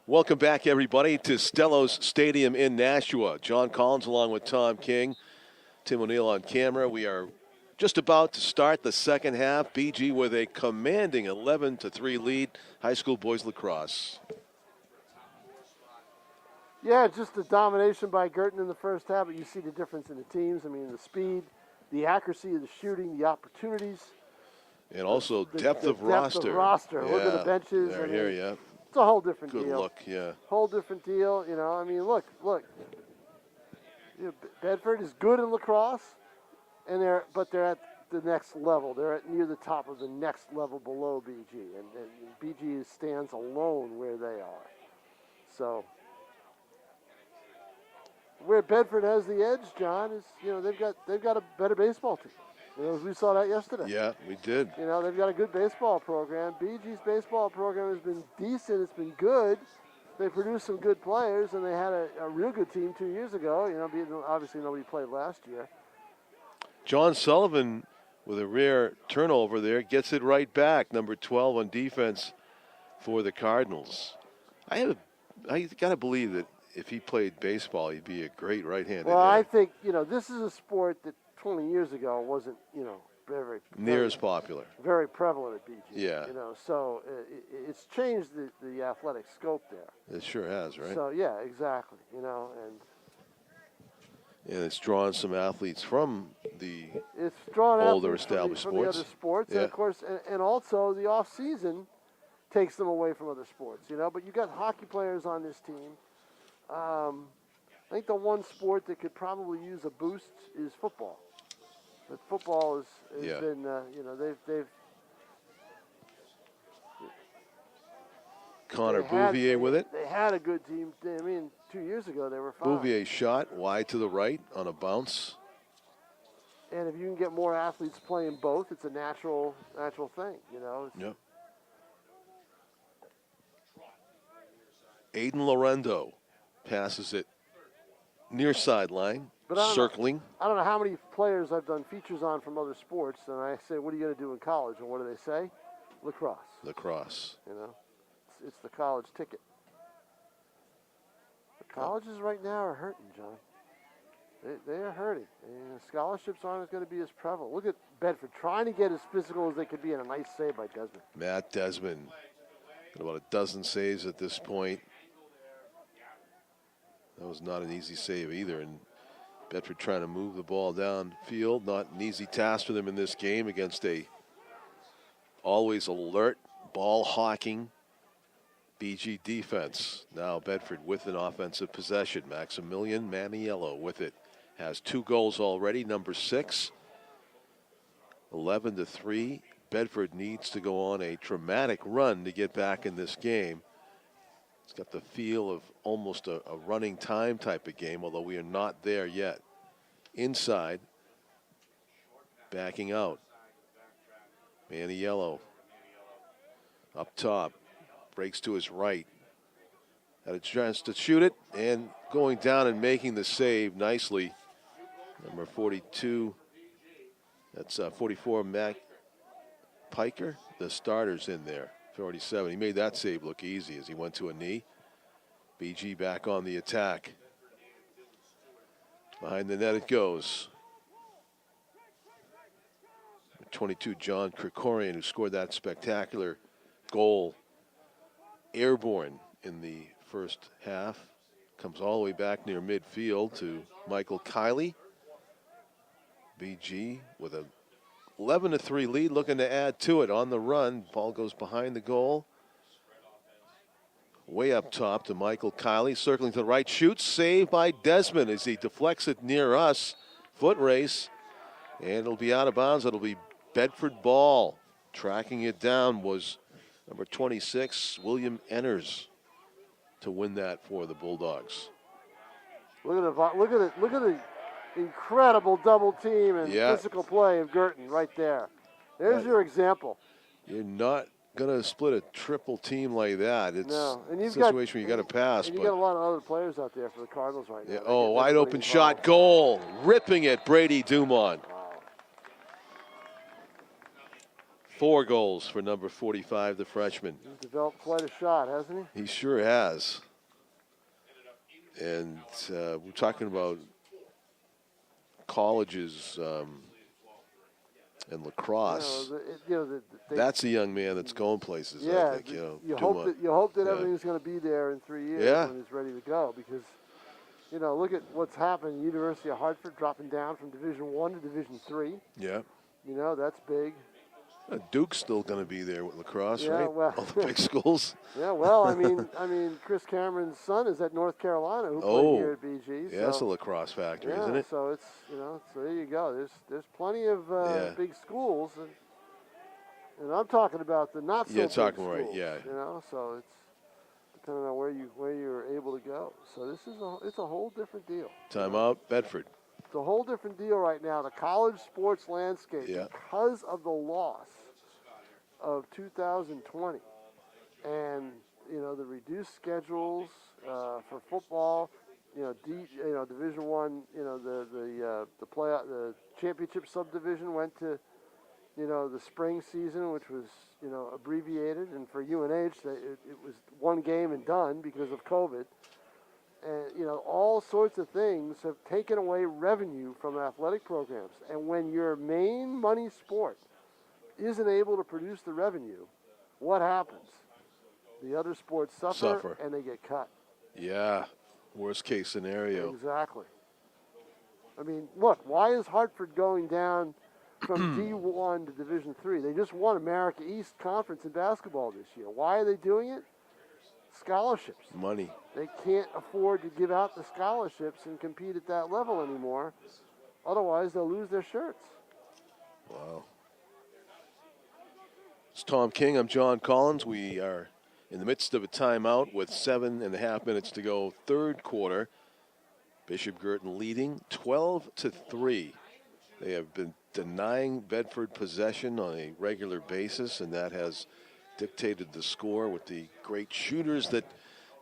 [SPEAKER 1] Welcome back, everybody, to Stellos Stadium in Nashua. John Collins along with Tom King, Tim O'Neill on camera. We are just about to start the second half. BG with a commanding 11-3 lead. High school boys lacrosse.
[SPEAKER 2] Yeah, just the domination by Girton in the first half, but you see the difference in the teams. I mean, the speed, the accuracy of the shooting, the opportunities.
[SPEAKER 1] And also depth of roster.
[SPEAKER 2] Yeah. Look at the benches.
[SPEAKER 1] They're here, yeah.
[SPEAKER 2] It's a whole different deal.
[SPEAKER 1] Good look, yeah.
[SPEAKER 2] Whole different deal, you know. I mean, look. You know, Bedford is good in lacrosse, but they're at the next level. They're near the top of the next level below BG, and BG stands alone where they are. So where Bedford has the edge, John, is they've got a better baseball team. We saw that yesterday.
[SPEAKER 1] Yeah, we did.
[SPEAKER 2] They've got a good baseball program. BG's baseball program has been decent. It's been good. They produced some good players, and they had a real good team 2 years ago. Obviously nobody played last year.
[SPEAKER 1] John Sullivan with a rare turnover there gets it right back. Number 12 on defense for the Cardinals. I got to believe that if he played baseball, he'd be a great right-handed hitter.
[SPEAKER 2] I think, this is a sport that 20 years ago wasn't, very
[SPEAKER 1] near as popular.
[SPEAKER 2] Very prevalent at BG.
[SPEAKER 1] Yeah.
[SPEAKER 2] So it's changed the athletic scope there.
[SPEAKER 1] It sure has, right?
[SPEAKER 2] So, yeah, exactly, and
[SPEAKER 1] it's drawn some athletes from the
[SPEAKER 2] older
[SPEAKER 1] established
[SPEAKER 2] from
[SPEAKER 1] sports.
[SPEAKER 2] The other sports,
[SPEAKER 1] yeah.
[SPEAKER 2] And of course, and also the off season takes them away from other sports, But you got hockey players on this team. I think the one sport that could probably use a boost is football. But football has been, they've
[SPEAKER 1] Connor Bouvier with it.
[SPEAKER 2] They had a good team. 2 years ago they were fine.
[SPEAKER 1] Bouvier shot wide to the right on a bounce.
[SPEAKER 2] And if you can get more athletes playing both, it's a natural thing,
[SPEAKER 1] Yep. Aiden Lorendo passes it near sideline, circling.
[SPEAKER 2] I don't know how many players I've done features on from other sports, and I say, what are you going to do in college? And what do they say? Lacrosse.
[SPEAKER 1] Lacrosse.
[SPEAKER 2] It's the college ticket. The colleges right now are hurting, John. They are hurting. And scholarships aren't as going to be as prevalent. Look at Bedford trying to get as physical as they could be, and a nice save by Desmond.
[SPEAKER 1] Matt Desmond. Got about a dozen saves at this point. That was not an easy save either, and Bedford trying to move the ball downfield. Not an easy task for them in this game against a always alert, ball hawking BG defense. Now Bedford with an offensive possession. Maximilian Maniello with it. Has 2 goals already, number 6. 11-3. Bedford needs to go on a dramatic run to get back in this game. It's got the feel of almost a running time type of game, although we are not there yet. Inside, backing out. Maniello up top, breaks to his right. Had a chance to shoot it, and going down and making the save nicely. Number 42, that's 44, Mac Piker. The starter's in there. 47. He made that save look easy as he went to a knee. BG back on the attack. Behind the net it goes. 22, John Krikorian, who scored that spectacular goal. Airborne in the first half. Comes all the way back near midfield to Michael Kiley. BG with a 11-3 lead, looking to add to it on the run. Ball goes behind the goal. Way up top to Michael Kiley, circling to the right, shoots, saved by Desmond as he deflects it near us. Foot race, and it'll be out of bounds. It'll be Bedford ball. Tracking it down was number 26, William Enners, to win that for the Bulldogs.
[SPEAKER 2] Look at the incredible double team and physical play of Girton right there. There's your example.
[SPEAKER 1] You're not going to split a triple team like that. It's
[SPEAKER 2] a
[SPEAKER 1] situation where you got to pass.
[SPEAKER 2] And you got a lot of other players out there for the Cardinals right now.
[SPEAKER 1] Oh, wide open shot, goal, ripping it, Brady Dumont. 4 goals for number 45, the freshman.
[SPEAKER 2] He's developed quite a shot, hasn't he?
[SPEAKER 1] He sure has. And we're talking about colleges and lacrosse. That's a young man that's going places.
[SPEAKER 2] Yeah,
[SPEAKER 1] I think.
[SPEAKER 2] you hope that everything's going to be there in 3 years when he's ready to go. Because look at what's happened. University of Hartford dropping down from Division I to Division III.
[SPEAKER 1] Yeah.
[SPEAKER 2] That's big.
[SPEAKER 1] Duke's still going to be there with lacrosse, right?
[SPEAKER 2] Well,
[SPEAKER 1] all the big schools.
[SPEAKER 2] Yeah, well, I mean, Chris Cameron's son is at North Carolina, who played here at BG.
[SPEAKER 1] Yeah, that's a lacrosse factory, isn't it?
[SPEAKER 2] So it's so there you go. There's plenty of big schools, and I'm talking about the not so big schools.
[SPEAKER 1] Right, yeah.
[SPEAKER 2] So it's depending on where you're able to go. So it's a whole different deal.
[SPEAKER 1] Timeout, Bedford.
[SPEAKER 2] It's a whole different deal right now. The college sports landscape, because of the loss of 2020 and the reduced schedules for football, Division One, the championship subdivision went to the spring season, which was abbreviated, and for UNH it was one game and done because of COVID. And all sorts of things have taken away revenue from athletic programs. And when your main money sport isn't able to produce the revenue, what happens? The other sports suffer. And they get cut.
[SPEAKER 1] Yeah, worst case scenario.
[SPEAKER 2] Exactly. I mean, look, why is Hartford going down from D1 to Division III? They just won America East Conference in basketball this year. Why are they doing it? Scholarships.
[SPEAKER 1] Money.
[SPEAKER 2] They can't afford to give out the scholarships and compete at that level anymore. Otherwise, they'll lose their shirts.
[SPEAKER 1] Wow. It's Tom King. I'm John Collins. We are in the midst of a timeout with 7.5 minutes to go, third quarter. Bishop Girton leading 12-3. They have been denying Bedford possession on a regular basis, and that has dictated the score with the great shooters that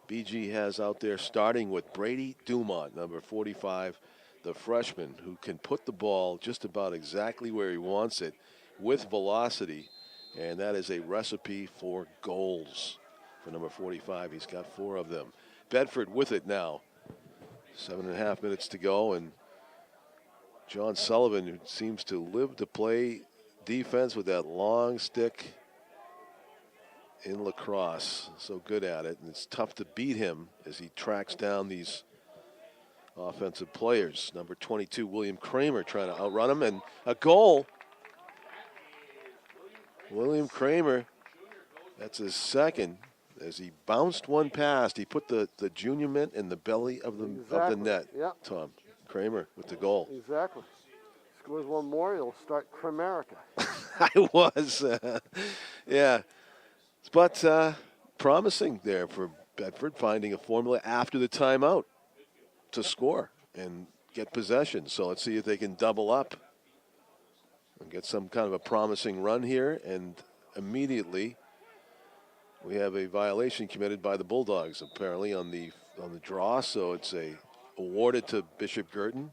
[SPEAKER 1] BG has out there, starting with Brady Dumont, number 45, the freshman, who can put the ball just about exactly where he wants it with velocity, and that is a recipe for goals for number 45. He's got 4 of them. Bedford with it now. 7.5 minutes to go, and John Sullivan, who seems to live to play defense with that long stick in lacrosse, so good at it, and it's tough to beat him as he tracks down these offensive players. Number 22, William Kramer, trying to outrun him, and a goal. William Kramer, that's his second, as he bounced one past. He put the junior mint in the belly of the net.
[SPEAKER 2] Yep.
[SPEAKER 1] Tom Kramer with the goal.
[SPEAKER 2] Exactly. Scores one more, he'll start Kramerica.
[SPEAKER 1] I was, yeah. But promising there for Bedford, finding a formula after the timeout to score and get possession. So let's see if they can double up and get some kind of a promising run here. And immediately we have a violation committed by the Bulldogs, apparently, on the draw. So it's awarded to Bishop Girton.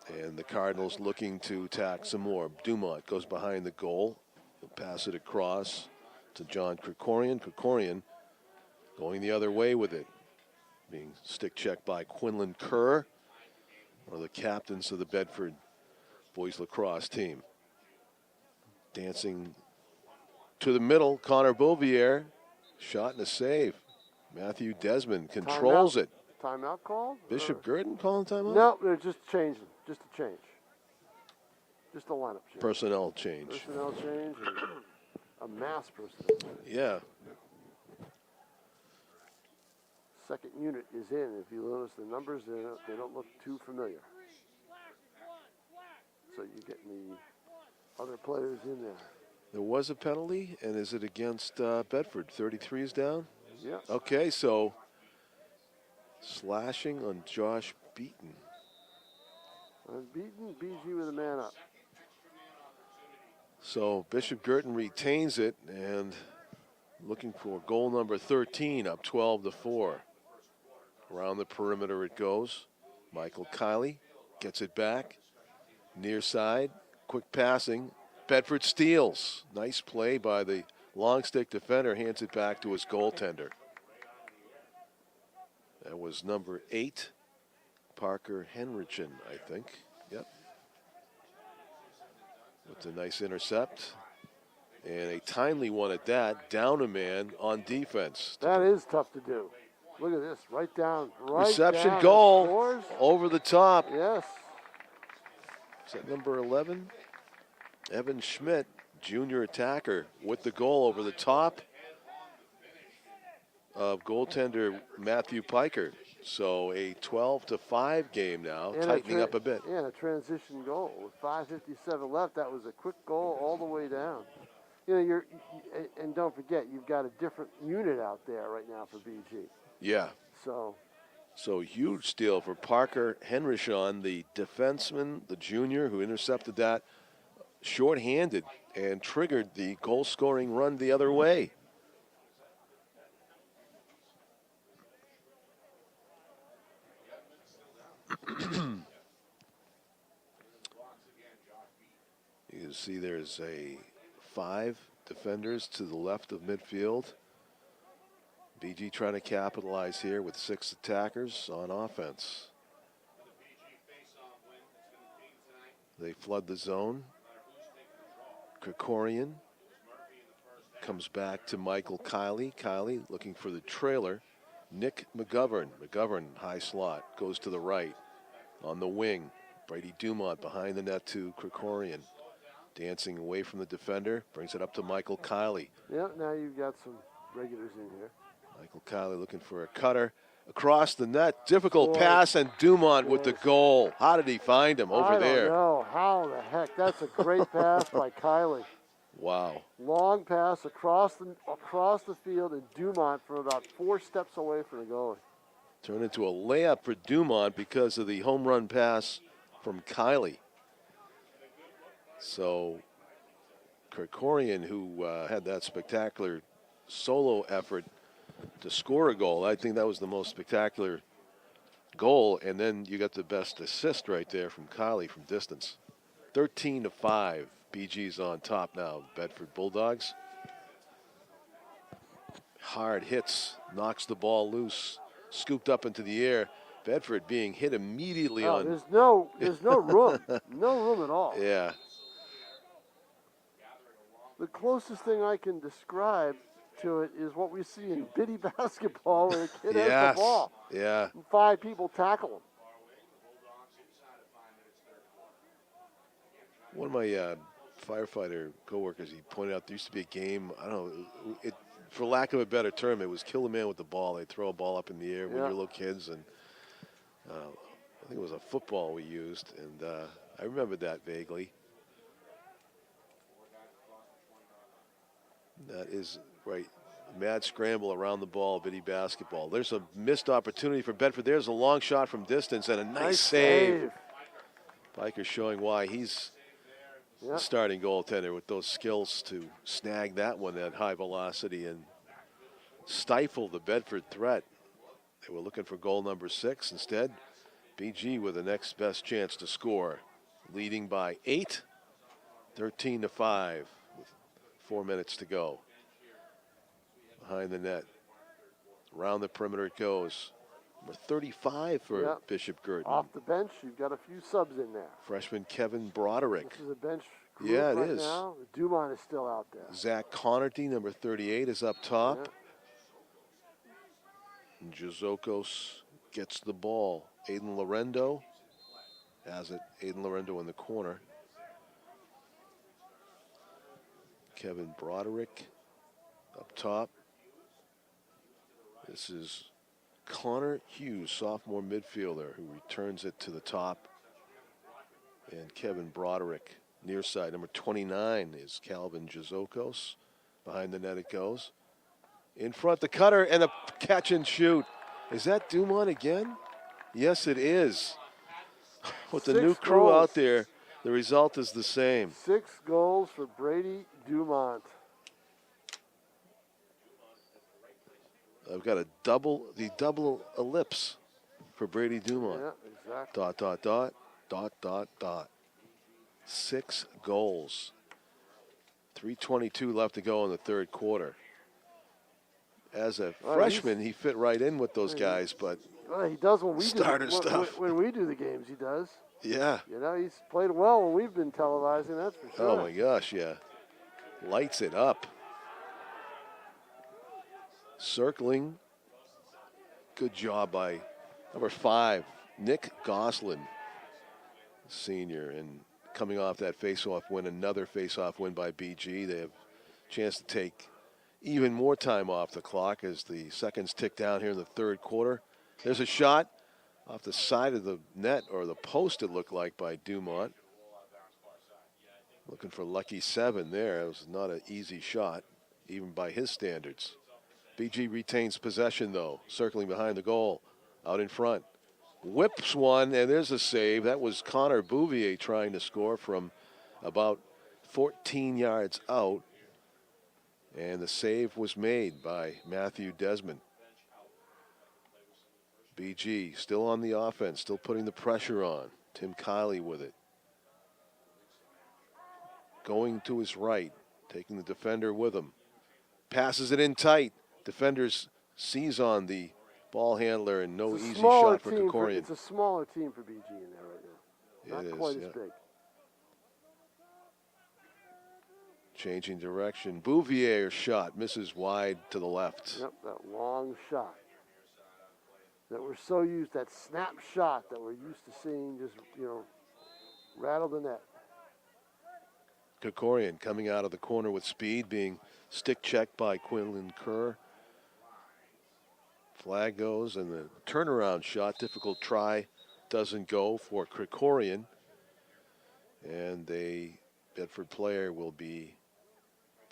[SPEAKER 1] And the Cardinals looking to attack some more. Dumont goes behind the goal. He'll pass it across to John Krikorian. Krikorian going the other way with it. Being stick checked by Quinlan Kerr, one of the captains of the Bedford boys lacrosse team. Dancing to the middle, Connor Bouvier. Shot and a save. Matthew Desmond controls it.
[SPEAKER 2] Timeout called?
[SPEAKER 1] Bishop Girton calling timeout?
[SPEAKER 2] No, they're just changing. Just a change. Just a lineup change.
[SPEAKER 1] Personnel change.
[SPEAKER 2] Personnel change and a mass personnel change.
[SPEAKER 1] Yeah.
[SPEAKER 2] Second unit is in. If you notice the numbers, they don't look too familiar. So you're getting the other players in there.
[SPEAKER 1] There was a penalty, and is it against Bedford? 33 is down?
[SPEAKER 2] Yeah.
[SPEAKER 1] Okay, so slashing on Josh Beaton.
[SPEAKER 2] Beaton, BG with a man up.
[SPEAKER 1] So Bishop Girton retains it and looking for goal number 13, up 12-4. Around the perimeter it goes. Michael Kiley gets it back. Near side, quick passing. Bedford steals. Nice play by the long stick defender, hands it back to his goaltender. That was number 8, Parker Henrichen, I think. Yep. With a nice intercept. And a timely one at that, down a man on defense.
[SPEAKER 2] That is tough to do. Look at this, right down,
[SPEAKER 1] Reception
[SPEAKER 2] down,
[SPEAKER 1] goal, over the top.
[SPEAKER 2] Yes.
[SPEAKER 1] Is that number 11? Evan Schmidt, junior attacker, with the goal over the top of goaltender Matthew Piker. So a 12-5 game now,
[SPEAKER 2] and
[SPEAKER 1] tightening up a bit.
[SPEAKER 2] Yeah, a transition goal with 5:57 left. That was a quick goal all the way down. You know, and don't forget, you've got a different unit out there right now for BG.
[SPEAKER 1] Yeah.
[SPEAKER 2] So
[SPEAKER 1] huge steal for Parker Henrichon, the defenseman, the junior who intercepted that shorthanded and triggered the goal-scoring run the other way. You can see there's 5 defenders to the left of midfield. BG trying to capitalize here with 6 attackers on offense. They flood the zone. Krikorian comes back to Michael Kiley. Kiley looking for the trailer. Nick McGovern. McGovern, high slot, goes to the right on the wing. Brady Dumont behind the net to Krikorian. Dancing away from the defender, brings it up to Michael Kiley.
[SPEAKER 2] Yeah, now you've got some regulars in here.
[SPEAKER 1] Michael Kiley looking for a cutter across the net. Difficult pass, and Dumont with the goal. How did he find him over there?
[SPEAKER 2] I don't know. How the heck? That's a great pass by Kiley.
[SPEAKER 1] Wow.
[SPEAKER 2] Long pass across the field, and Dumont from about 4 steps away from the goalie.
[SPEAKER 1] Turned into a layup for Dumont because of the home run pass from Kiley. So Krikorian, who had that spectacular solo effort to score a goal, I think that was the most spectacular goal. And then you got the best assist right there from Kiley from distance. 13-5. BG's on top now. Bedford Bulldogs. Hard hits, knocks the ball loose, scooped up into the air. Bedford being hit immediately on.
[SPEAKER 2] There's no room, no room at all.
[SPEAKER 1] Yeah.
[SPEAKER 2] The closest thing I can describe to it is what we see in bitty basketball where the kid has the ball.
[SPEAKER 1] Yeah.
[SPEAKER 2] And 5 people tackle him.
[SPEAKER 1] One of my firefighter coworkers, he pointed out there used to be a game, I don't know, for lack of a better term, it was kill a man with the ball. They'd throw a ball up in the air when you're little kids, and I think it was a football we used, and I remember that vaguely. That is right. Mad scramble around the ball, bitty basketball. There's a missed opportunity for Bedford. There's a long shot from distance and a nice save. Piker showing why he's the starting goaltender with those skills to snag that one at high velocity and stifle the Bedford threat. They were looking for goal number 6. Instead, BG with the next best chance to score, leading by 8, 13-5 with 4 minutes to go. Behind the net, around the perimeter it goes. Number 35 for Bishop Girton.
[SPEAKER 2] Off the bench, you've got a few subs in there.
[SPEAKER 1] Freshman Kevin Broderick.
[SPEAKER 2] This is a bench group
[SPEAKER 1] it
[SPEAKER 2] right
[SPEAKER 1] is.
[SPEAKER 2] now. Dumont is still out there.
[SPEAKER 1] Zach Connerty, number 38, is up top. And Jazokos gets the ball. Aiden Lorendo has it. Aiden Lorendo in the corner. Kevin Broderick up top. This is Connor Hughes, sophomore midfielder, who returns it to the top. And Kevin Broderick, near side. Number 29 is Calvin Jazokos. Behind the net it goes. In front, the cutter and a catch and shoot. Is that Dumont again? Yes, it is. With the new crew out there, the result is the same.
[SPEAKER 2] 6 goals for Brady Dumont.
[SPEAKER 1] I've got the double ellipse for Brady Dumont.
[SPEAKER 2] Yeah, exactly. ...
[SPEAKER 1] 6 goals. 3:22 left to go in the third quarter. As a freshman, he fit right in with those guys, but
[SPEAKER 2] he does when we
[SPEAKER 1] starter
[SPEAKER 2] do
[SPEAKER 1] stuff.
[SPEAKER 2] When we do the games, he does.
[SPEAKER 1] Yeah.
[SPEAKER 2] You know, he's played well when we've been televising, that's for sure.
[SPEAKER 1] Oh, my gosh, yeah. Lights it up. Circling. Good job by number 5, Nick Goslin, senior. And coming off that face-off win, another face-off win by BG. They have a chance to take even more time off the clock as the seconds tick down here in the third quarter. There's a shot off the side of the net, or the post it looked like, by Dumont. Looking for lucky 7 there. It was not an easy shot, even by his standards. BG retains possession, though, circling behind the goal, out in front. Whips one, and there's a save. That was Connor Bouvier trying to score from about 14 yards out. And the save was made by Matthew Desmond. BG still on the offense, still putting the pressure on. Tim Kiley with it. Going to his right, taking the defender with him. Passes it in tight. Defenders seize on the ball handler, and no easy shot for Krikorian.
[SPEAKER 2] It's a smaller team for BG in there right now. Not quite as big.
[SPEAKER 1] Changing direction. Bouvier shot misses wide to the left.
[SPEAKER 2] Yep, that long shot. That we're so used, that snap shot that we're used to seeing just, rattle the net.
[SPEAKER 1] Krikorian coming out of the corner with speed, being stick checked by Quinlan Kerr. Flag goes, and the turnaround shot, difficult try, doesn't go for Krikorian. And the Bedford player will be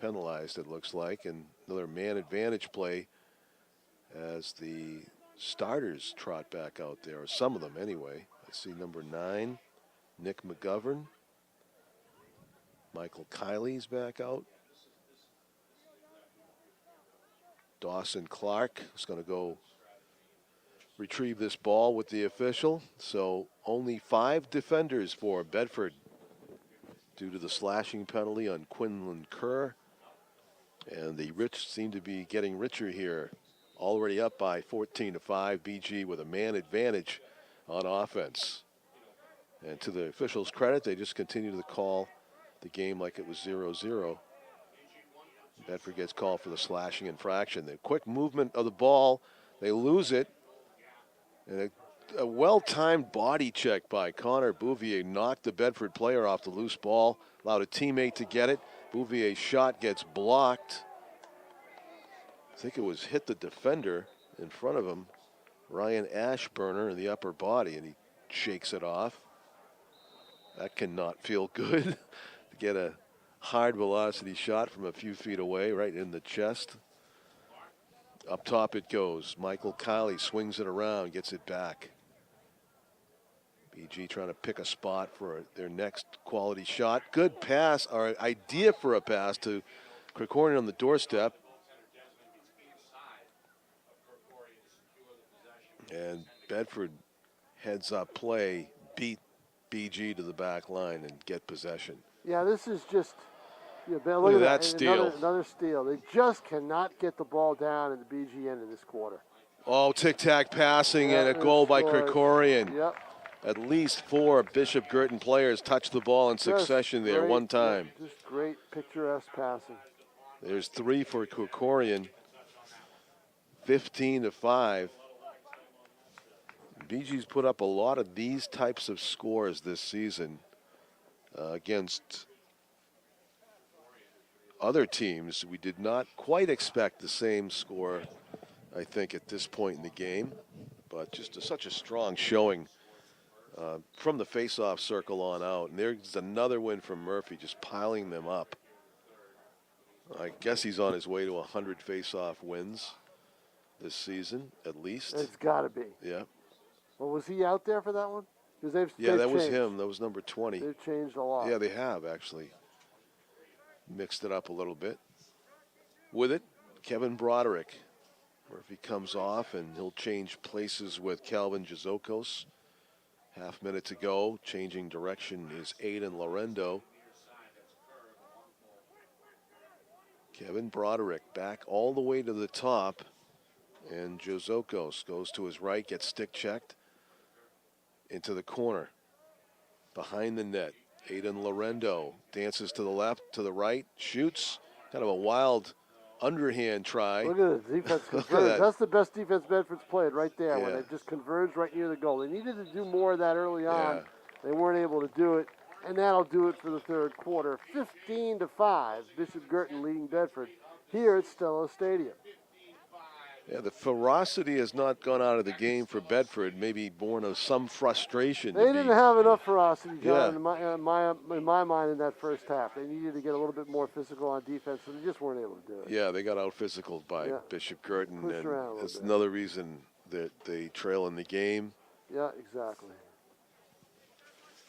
[SPEAKER 1] penalized, it looks like, and another man advantage play as the starters trot back out there, or some of them anyway. I see number 9, Nick McGovern. Michael Kiley's back out. Dawson Clark is going to go retrieve this ball with the official. So only 5 defenders for Bedford due to the slashing penalty on Quinlan Kerr. And the rich seem to be getting richer here. Already up by 14-5. BG with a man advantage on offense. And to the officials' credit, they just continue to call the game like it was 0-0. Bedford gets called for the slashing infraction. The quick movement of the ball, they lose it. And a well-timed body check by Connor Bouvier knocked the Bedford player off the loose ball, allowed a teammate to get it. Bouvier's shot gets blocked. I think it was hit the defender in front of him, Ryan Ashburner, in the upper body, and he shakes it off. That cannot feel good to get a hard velocity shot from a few feet away, right in the chest. Up top it goes. Michael Kiley swings it around, gets it back. BG trying to pick a spot for their next quality shot. Good pass, or idea for a pass to Krikorian on the doorstep. And Bedford heads up play, beat BG to the back line and get possession.
[SPEAKER 2] Yeah, this is just, look
[SPEAKER 1] at that steal.
[SPEAKER 2] Another steal. They just cannot get the ball down in the BG end in this quarter.
[SPEAKER 1] Oh, tic-tac passing, and a goal by Krikorian.
[SPEAKER 2] Yep.
[SPEAKER 1] At least 4 Bishop Girton players touched the ball in succession there one time.
[SPEAKER 2] Just great picturesque passing.
[SPEAKER 1] There's 3 for Krikorian. 15-5. BG's put up a lot of these types of scores this season against other teams. We did not quite expect the same score, I think, at this point in the game, but just such a strong showing from the face-off circle on out. And there's another win from Murphy, just piling them up. I guess he's on his way to 100 face-off wins this season, at least.
[SPEAKER 2] It's got to be.
[SPEAKER 1] Yeah.
[SPEAKER 2] Well, was he out there for that one?
[SPEAKER 1] That
[SPEAKER 2] changed.
[SPEAKER 1] was him. That was number 20.
[SPEAKER 2] They've changed a lot.
[SPEAKER 1] Yeah, they have actually mixed it up a little bit. With it, Kevin Broderick. Murphy comes off, and he'll change places with Calvin Jazokos. Half minute to go. Changing direction is Aiden Lorendo. Kevin Broderick back all the way to the top. And Jozokos goes to his right, gets stick checked into the corner. Behind the net, Aiden Lorendo dances to the left, to the right, shoots. Kind of a wild underhand try.
[SPEAKER 2] Look at the defense converge. That's the best defense Bedford's played right there, when they just converged right near the goal. They needed to do more of that early on. They weren't able to do it, and that'll do it for the third quarter. 15-5, Bishop Girton leading Bedford here at Stello Stadium.
[SPEAKER 1] Yeah, the ferocity has not gone out of the game for Bedford, maybe born of some frustration.
[SPEAKER 2] They didn't have enough ferocity, John, in my mind, in that first half. They needed to get a little bit more physical on defense, and they just weren't able to do it.
[SPEAKER 1] Yeah, they got out physical by Bishop Girton,
[SPEAKER 2] and
[SPEAKER 1] that's another reason that they trail in the game.
[SPEAKER 2] Yeah, exactly.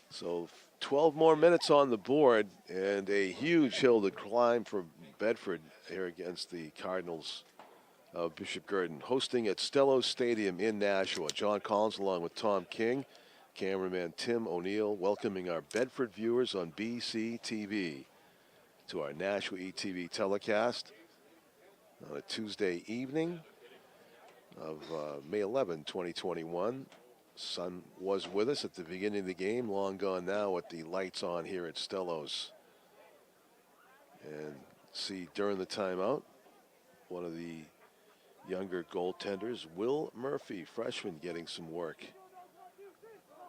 [SPEAKER 1] So 12 more minutes on the board, and a huge hill to climb for Bedford here against the Cardinals of Bishop Girton, hosting at Stello Stadium in Nashua. John Collins along with Tom King, cameraman Tim O'Neill, welcoming our Bedford viewers on BCTV to our Nashua ETV telecast on a Tuesday evening of May 11, 2021. Sun was with us at the beginning of the game, long gone now with the lights on here at Stello's. And see during the timeout, one of the younger goaltenders, Will Murphy, freshman, getting some work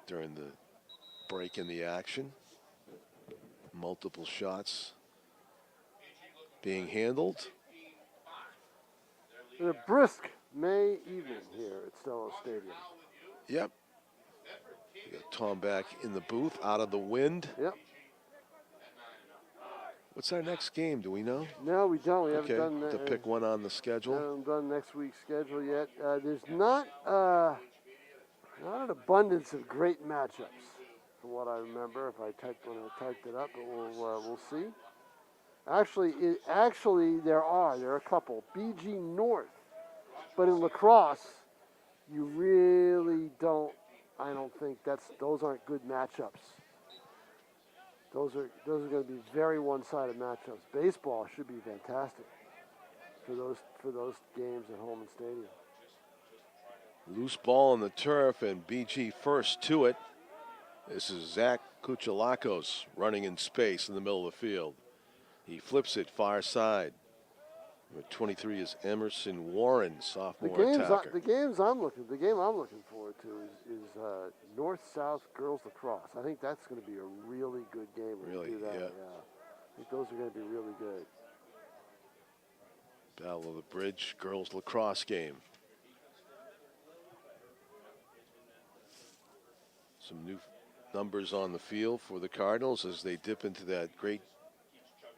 [SPEAKER 1] during the break in the action. Multiple shots being handled.
[SPEAKER 2] A brisk May evening here at Stello Stadium.
[SPEAKER 1] Yep. We got Tom back in the booth, out of the wind.
[SPEAKER 2] Yep.
[SPEAKER 1] What's our next game? Do we know?
[SPEAKER 2] No, we don't. We haven't done
[SPEAKER 1] to pick one on the schedule.
[SPEAKER 2] Haven't done next week's schedule yet. There's not an abundance of great matchups, from what I remember. If I typed it up, but we'll see. Actually, there are a couple. BG North, but in lacrosse, you really don't. I don't think those aren't good matchups. Those are going to be very one-sided matchups. Baseball should be fantastic for those games at Holman Stadium.
[SPEAKER 1] Loose ball on the turf, and BG first to it. This is Zach Kuchalakos running in space in the middle of the field. He flips it far side. Number 23 is Emerson Warren, sophomore attacker.
[SPEAKER 2] The game I'm looking forward to is North-South girls lacrosse. I think that's going to be a really good game.
[SPEAKER 1] Really,
[SPEAKER 2] yeah. I think those are going to be really good.
[SPEAKER 1] Battle of the Bridge girls lacrosse game. Some new numbers on the field for the Cardinals as they dip into that great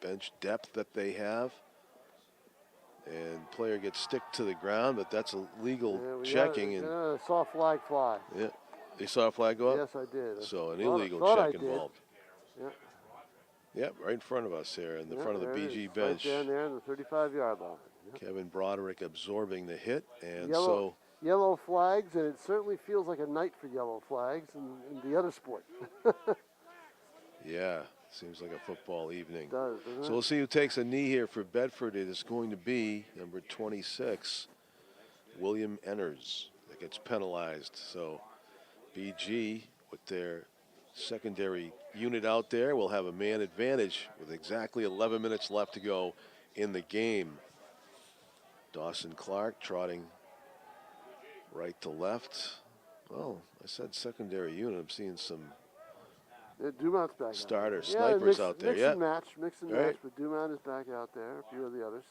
[SPEAKER 1] bench depth that they have. And player gets stick to the ground, but that's a legal checking.
[SPEAKER 2] Saw a flag fly.
[SPEAKER 1] Yeah, they saw a flag go up?
[SPEAKER 2] Yes, I did.
[SPEAKER 1] So an illegal check involved. Yeah. Yep, right in front of us here, in the front of the BG bench.
[SPEAKER 2] Right down there on the 35-yard line. Yep.
[SPEAKER 1] Kevin Broderick absorbing the hit, and
[SPEAKER 2] yellow flags, and it certainly feels like a night for yellow flags in the other sport.
[SPEAKER 1] Yeah. Seems like a football evening.
[SPEAKER 2] It does, doesn't it?
[SPEAKER 1] So we'll see who takes a knee here for Bedford. It is going to be number 26, William Enners, that gets penalized. So BG, with their secondary unit out there, will have a man advantage with exactly 11 minutes left to go in the game. Dawson Clark trotting right to left. Well, I said secondary unit. I'm seeing some
[SPEAKER 2] Dumont's back
[SPEAKER 1] starter
[SPEAKER 2] out
[SPEAKER 1] snipers out there.
[SPEAKER 2] Mix and match, but Dumont is back out there. A few of the others.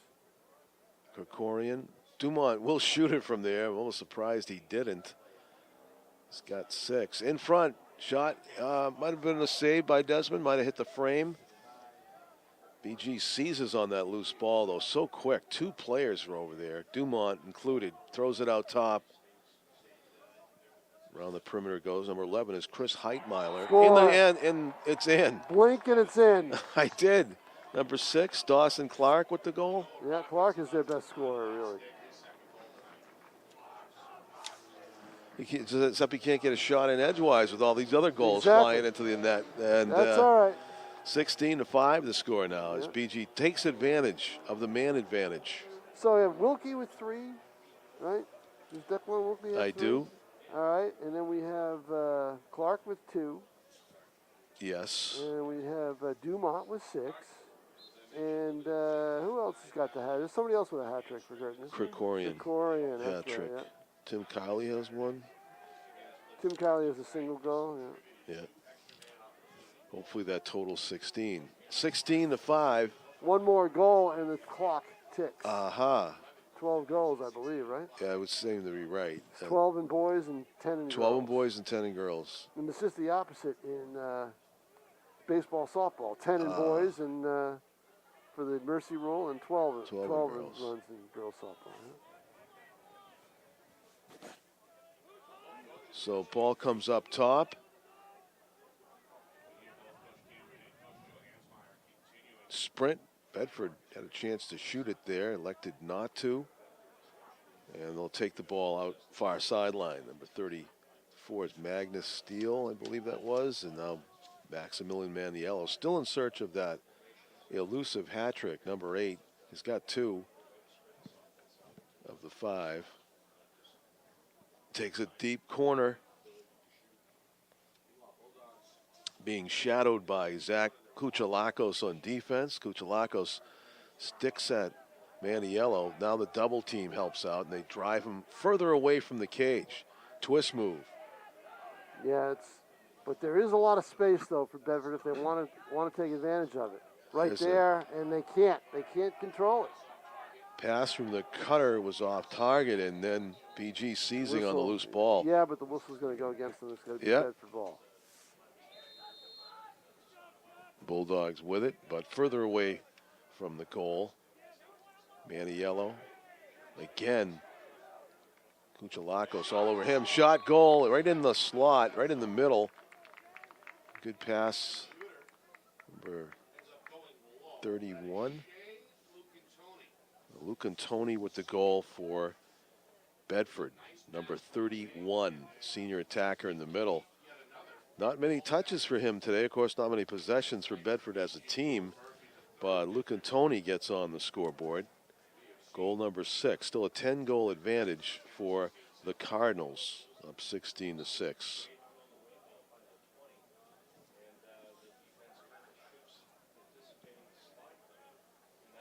[SPEAKER 1] Krikorian. Dumont will shoot it from there. I'm almost surprised he didn't. He's got 6. In front, shot. Might have been a save by Desmond. Might have hit the frame. BG seizes on that loose ball, though, so quick. 2 players are over there, Dumont included. Throws it out top. Around the perimeter goes. Number 11 is Chris Heitmeiler. In the end, and it's in.
[SPEAKER 2] Blink and it's in.
[SPEAKER 1] I did. Number 6, Dawson Clark with the goal.
[SPEAKER 2] Yeah, Clark is their best scorer, really.
[SPEAKER 1] Except he can't get a shot in edgewise with all these other goals flying into the net. And
[SPEAKER 2] that's all right.
[SPEAKER 1] 16-5 the score now as
[SPEAKER 2] Yep.
[SPEAKER 1] BG takes advantage of the man advantage.
[SPEAKER 2] So we have Wilkie with 3, right? Does Declan Wilkie have
[SPEAKER 1] I
[SPEAKER 2] 3?
[SPEAKER 1] do.
[SPEAKER 2] All right, and then we have Clark with 2.
[SPEAKER 1] Yes.
[SPEAKER 2] And we have Dumont with 6. And who else has got the hat? There's somebody else with a hat trick for goodness.
[SPEAKER 1] Krikorian.
[SPEAKER 2] Krikorian, that's
[SPEAKER 1] Hat trick.
[SPEAKER 2] right. Yeah.
[SPEAKER 1] Tim Kiley has one.
[SPEAKER 2] Tim Kiley has a single goal. Yeah.
[SPEAKER 1] Yeah. Hopefully that totals 16. 16-5.
[SPEAKER 2] One more goal and the clock ticks.
[SPEAKER 1] Aha.
[SPEAKER 2] 12 goals, I believe, right?
[SPEAKER 1] Yeah, I would seem to be right.
[SPEAKER 2] 12 in boys and 10 in girls.
[SPEAKER 1] 12 in boys and 10 in girls.
[SPEAKER 2] And it's just the opposite in baseball, softball. 10 in boys and for the mercy rule, and 12
[SPEAKER 1] in
[SPEAKER 2] in
[SPEAKER 1] girls.
[SPEAKER 2] runs in girls softball. Yeah.
[SPEAKER 1] So ball comes up top. Sprint. Bedford had a chance to shoot it there, elected not to. And they'll take the ball out far sideline. Number 34 is Magnus Steele, I believe that was. And now Maximilian Maniello still in search of that elusive hat trick. Number 8, he's got 2 of the 5. Takes a deep corner. Being shadowed by Zach Kuchalakos on defense. Kuchalakos sticks at Maniello. Now the double team helps out, and they drive him further away from the cage. Twist move.
[SPEAKER 2] Yeah, but there is a lot of space though for Bedford if they want to take advantage of it. Right there, and they can't control it.
[SPEAKER 1] Pass from the cutter was off target, and then BG seizing on the loose ball.
[SPEAKER 2] Yeah, but the whistle's going to go against them. It's going to be Bedford ball.
[SPEAKER 1] Bulldogs with it, but further away from the goal. Maniello again. Kuchalakos all over him. Shot, goal, right in the slot, right in the middle. Good pass. Number 31. Lucantoni with the goal for Bedford. Number 31, senior attacker in the middle. Not many touches for him today. Of course, not many possessions for Bedford as a team. But Lucantoni gets on the scoreboard. Goal number 6. Still a 10-goal advantage for the Cardinals. Up 16-6.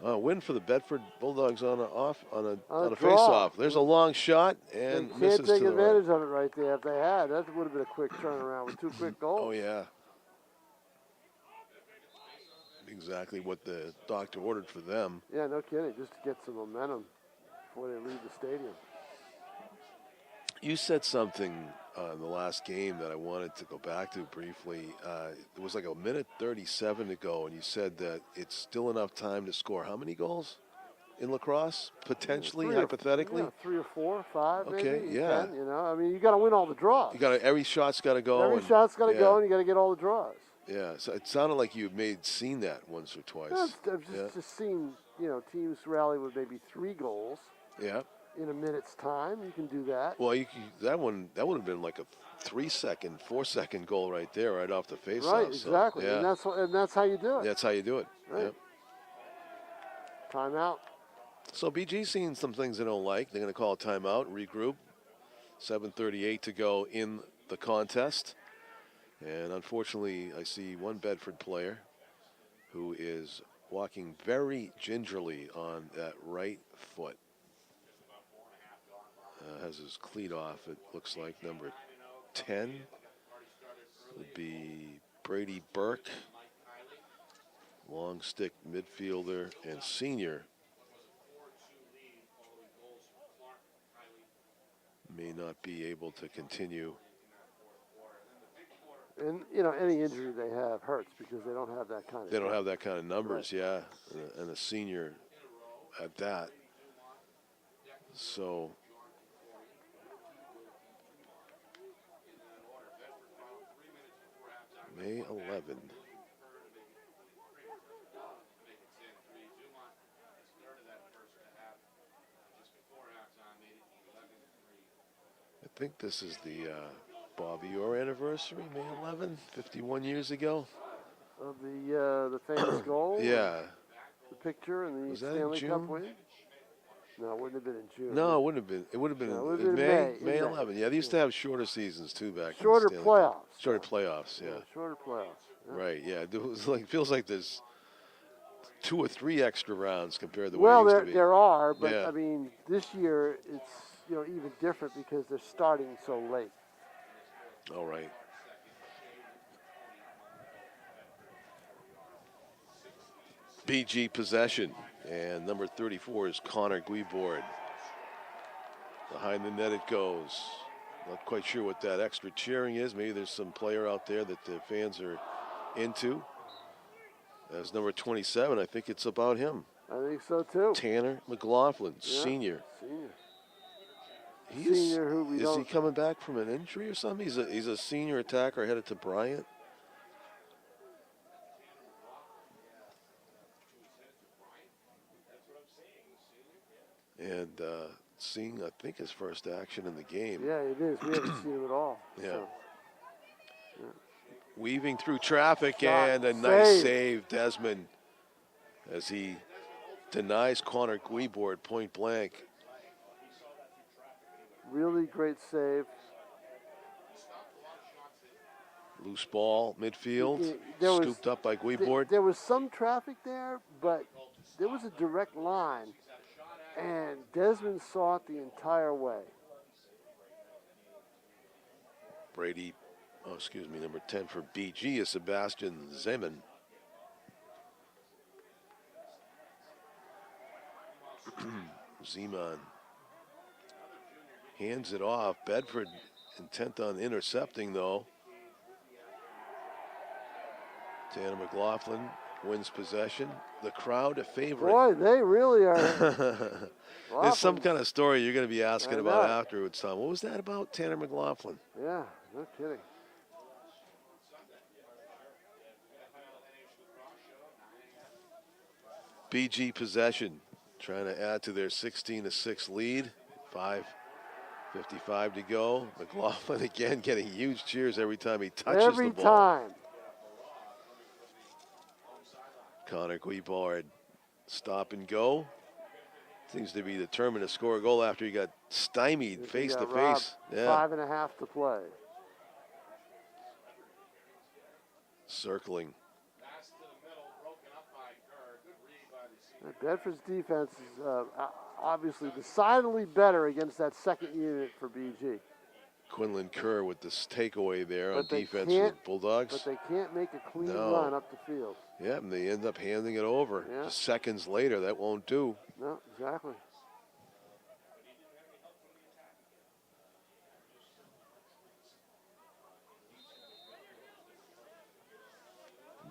[SPEAKER 1] Win for the Bedford Bulldogs on a face-off. There's a long shot and
[SPEAKER 2] they
[SPEAKER 1] misses
[SPEAKER 2] can't take
[SPEAKER 1] to the
[SPEAKER 2] advantage
[SPEAKER 1] right.
[SPEAKER 2] of it right there. If they had, that would have been a quick turnaround with 2 quick goals.
[SPEAKER 1] Oh yeah, exactly what the doctor ordered for them.
[SPEAKER 2] Yeah, no kidding. Just to get some momentum before they leave the stadium.
[SPEAKER 1] You said something in the last game that I wanted to go back to briefly. It was like a minute 37 to go, and you said that it's still enough time to score how many goals in lacrosse, potentially, hypothetically?
[SPEAKER 2] 3 or 4 or 5, maybe.
[SPEAKER 1] Okay, yeah.
[SPEAKER 2] You know, I mean, you got to win all the draws.
[SPEAKER 1] Every shot's got to go.
[SPEAKER 2] Every shot's got to go, and you got to get all the draws.
[SPEAKER 1] Yeah, so it sounded like you seen that once or twice.
[SPEAKER 2] I've just seen, teams rally with maybe 3 goals.
[SPEAKER 1] Yeah.
[SPEAKER 2] In a minute's time, you can do that.
[SPEAKER 1] Well, that would have been like a 3-second, 4-second goal right there, right off the face-off.
[SPEAKER 2] Right, exactly.
[SPEAKER 1] So, yeah.
[SPEAKER 2] And that's how you do it.
[SPEAKER 1] That's how you do it.
[SPEAKER 2] Right.
[SPEAKER 1] Yep.
[SPEAKER 2] Timeout.
[SPEAKER 1] So BG's seen some things they don't like. They're going to call a timeout, regroup. 7:38 to go in the contest. And unfortunately, I see one Bedford player who is walking very gingerly on that right foot. Has his cleat off, it looks like. Number 10 would be Brady Burke, long stick midfielder and senior. May not be able to continue.
[SPEAKER 2] And, any injury they have hurts because they don't have that kind of.
[SPEAKER 1] They don't have that kind of numbers, right. Yeah, and a senior at that. So. May 11. I think this is the Bobby Orr anniversary, May 11, 51 years ago.
[SPEAKER 2] of the famous goal.
[SPEAKER 1] Yeah.
[SPEAKER 2] The picture and the
[SPEAKER 1] Was that
[SPEAKER 2] Stanley
[SPEAKER 1] in
[SPEAKER 2] Cup
[SPEAKER 1] June?
[SPEAKER 2] win. No, it wouldn't have been in June.
[SPEAKER 1] No, it wouldn't have been. It would have been,
[SPEAKER 2] No, it would
[SPEAKER 1] in
[SPEAKER 2] have been
[SPEAKER 1] May.
[SPEAKER 2] in
[SPEAKER 1] May
[SPEAKER 2] May.
[SPEAKER 1] 11. Yeah, they used to have shorter seasons too back.
[SPEAKER 2] Shorter
[SPEAKER 1] in the Stanley Cup.
[SPEAKER 2] playoffs.
[SPEAKER 1] Shorter playoffs. Yeah.
[SPEAKER 2] Shorter playoffs. Yeah.
[SPEAKER 1] Right. Yeah. It was like feels like there's 2 or 3 extra rounds compared to what
[SPEAKER 2] Well,
[SPEAKER 1] it used to be.
[SPEAKER 2] there are, but
[SPEAKER 1] Yeah.
[SPEAKER 2] I mean, this year it's even different because they're starting so late.
[SPEAKER 1] All right. BG possession, and number 34 is Connor Guibord. Behind the net it goes. Not quite sure what that extra cheering is. Maybe there's some player out there that the fans are into. As number 27, I think it's about him.
[SPEAKER 2] I think so too.
[SPEAKER 1] Tanner McLaughlin,
[SPEAKER 2] Yeah,
[SPEAKER 1] senior.
[SPEAKER 2] Senior who we
[SPEAKER 1] Is
[SPEAKER 2] don't.
[SPEAKER 1] he coming back from an injury or something? He's a senior attacker headed to Bryant. And seeing, I think, his first action in the game.
[SPEAKER 2] Yeah, it is. We haven't seen him at all.
[SPEAKER 1] Yeah.
[SPEAKER 2] So.
[SPEAKER 1] Weaving through traffic,
[SPEAKER 2] Shot,
[SPEAKER 1] and a nice save, Desmond, as he denies Connor Guibord point blank.
[SPEAKER 2] Really great save.
[SPEAKER 1] Loose ball, midfield, scooped up by Guibord.
[SPEAKER 2] There was some traffic there, but there was a direct line, and Desmond saw it the entire way.
[SPEAKER 1] Brady, number 10 for BG is Sebastian Zeman. Zeman hands it off. Bedford intent on intercepting, though. Tanner McLaughlin wins possession. The crowd a favorite.
[SPEAKER 2] Boy, they really are.
[SPEAKER 1] There's some kind of story you're going to be asking about afterwards, Tom. What was that about Tanner McLaughlin?
[SPEAKER 2] Yeah, no kidding.
[SPEAKER 1] BG possession, trying to add to their 16-6 lead. 5:55 to go. McLaughlin again getting huge cheers every time he touches the ball.
[SPEAKER 2] Every time.
[SPEAKER 1] Connor Guibord, stop and go. Seems to be determined to score a goal after he got stymied face to face. Yeah.
[SPEAKER 2] 5.5 to play.
[SPEAKER 1] Circling.
[SPEAKER 2] Bedford's defense is obviously decidedly better against that second unit for BG.
[SPEAKER 1] Quinlan Kerr with this takeaway there on defense for the Bulldogs.
[SPEAKER 2] But they can't make a clean run up the field.
[SPEAKER 1] Yeah, and they end up handing it over.
[SPEAKER 2] Yeah.
[SPEAKER 1] Just seconds later, that won't do.
[SPEAKER 2] No, exactly.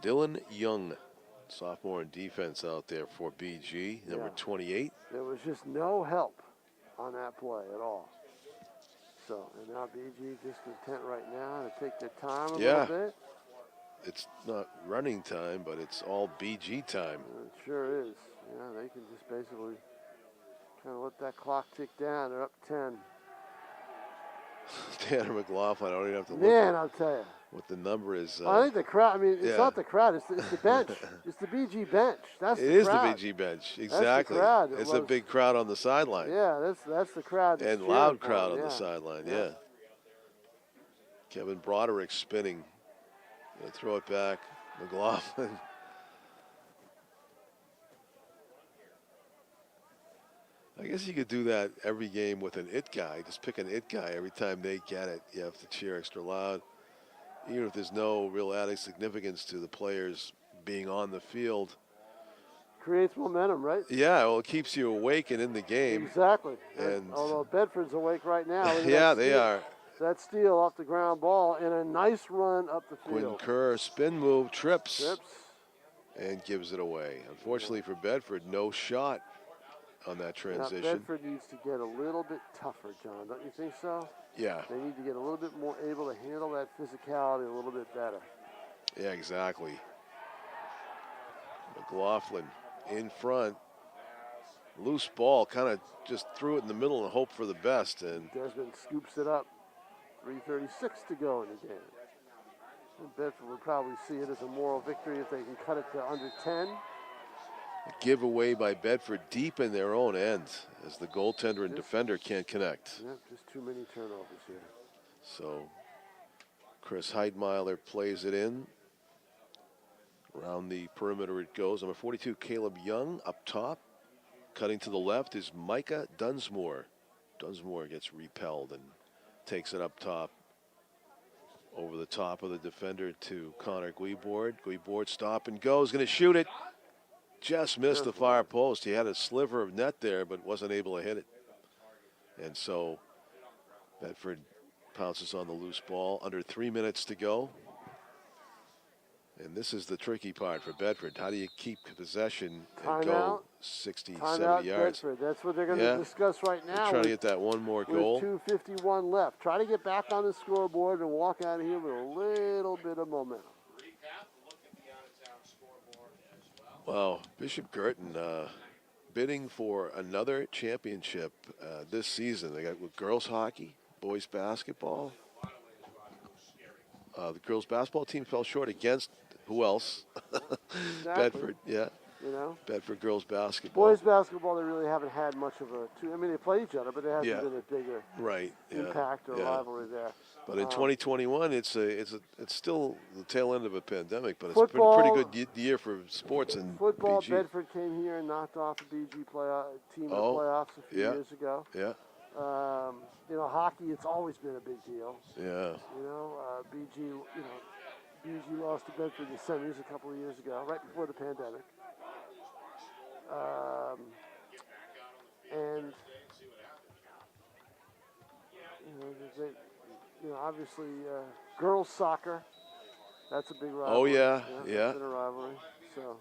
[SPEAKER 1] Dylan Young, sophomore in defense out there for BG, number 28.
[SPEAKER 2] There was just no help on that play at all. So, and now BG just content right now to take their time a little bit.
[SPEAKER 1] It's not running time, but it's all BG time.
[SPEAKER 2] It sure is. Yeah, they can just basically kind of let that clock tick down. They're up 10.
[SPEAKER 1] Tanner McLaughlin, I don't even have to look.
[SPEAKER 2] Man, I'll tell you.
[SPEAKER 1] What the number is.
[SPEAKER 2] I think the crowd, I mean, it's not the crowd, it's the bench. It's the BG bench. That's the crowd.
[SPEAKER 1] It is the BG bench, exactly.
[SPEAKER 2] That's the crowd.
[SPEAKER 1] It's a big crowd on the sideline.
[SPEAKER 2] Yeah, that's the crowd.
[SPEAKER 1] And loud crowd on the sideline, yeah. Kevin Broderick spinning. Gonna throw it back. McLaughlin. I guess you could do that every game with an it guy. Just pick an it guy. Every time they get it, you have to cheer extra loud. Even if there's no real added significance to the players being on the field.
[SPEAKER 2] Creates momentum, right?
[SPEAKER 1] Yeah, well, it keeps you awake and in the game.
[SPEAKER 2] Exactly.
[SPEAKER 1] And
[SPEAKER 2] although Bedford's awake right now.
[SPEAKER 1] Yeah, they are.
[SPEAKER 2] That steal off the ground ball and a nice run up the field.
[SPEAKER 1] Quinn Kerr, spin move, trips. And gives it away. Unfortunately for Bedford, no shot on that transition.
[SPEAKER 2] Now Bedford needs to get a little bit tougher, John. Don't you think so?
[SPEAKER 1] Yeah.
[SPEAKER 2] They need to get a little bit more able to handle that physicality a little bit better.
[SPEAKER 1] Yeah, exactly. McLaughlin in front. Loose ball, kind of just threw it in the middle and hoped for the best. And
[SPEAKER 2] Desmond scoops it up. 3:36 to go in the game. Bedford would probably see it as a moral victory if they can cut it to under 10.
[SPEAKER 1] A giveaway by Bedford deep in their own end as the goaltender and defender can't connect.
[SPEAKER 2] Yeah, just too many turnovers here.
[SPEAKER 1] So Chris Heidmeiler plays it in. Around the perimeter it goes. Number 42, Caleb Young up top. Cutting to the left is Micah Dunsmore. Dunsmore gets repelled and takes it up top. Over the top of the defender to Connor Guibord. Guibord stop and goes. Going to shoot it. Just missed the far post. He had a sliver of net there, but wasn't able to hit it. And so Bedford pounces on the loose ball. Under 3 minutes to go. And this is the tricky part for Bedford. How do you keep possession and go 60, 70 yards?
[SPEAKER 2] Bedford. That's what they're going to discuss right now.
[SPEAKER 1] They're trying to get that one more goal.
[SPEAKER 2] With 2:51 left. Try to get back on the scoreboard and walk out of here with a little bit of momentum.
[SPEAKER 1] Well, Bishop Girton bidding for another championship this season. They got with girls hockey, boys basketball. The girls basketball team fell short against who else? Bedford, yeah.
[SPEAKER 2] You know,
[SPEAKER 1] Bedford girls basketball.
[SPEAKER 2] Boys basketball, they really haven't had much of a. I mean, they play each other, but there hasn't been a bigger impact or rivalry there.
[SPEAKER 1] But in 2021, it's still the tail end of a pandemic, but it's a pretty good year for sports in
[SPEAKER 2] football.
[SPEAKER 1] BG.
[SPEAKER 2] Bedford came here and knocked off a BG team in the playoffs a few years ago.
[SPEAKER 1] Yeah.
[SPEAKER 2] You know, hockey, it's always been a big deal.
[SPEAKER 1] Yeah.
[SPEAKER 2] You know, BG lost to Bedford in the semis a couple of years ago, right before the pandemic. And obviously, girls soccer. That's a big rivalry.
[SPEAKER 1] Oh yeah.
[SPEAKER 2] It's been a rivalry. So.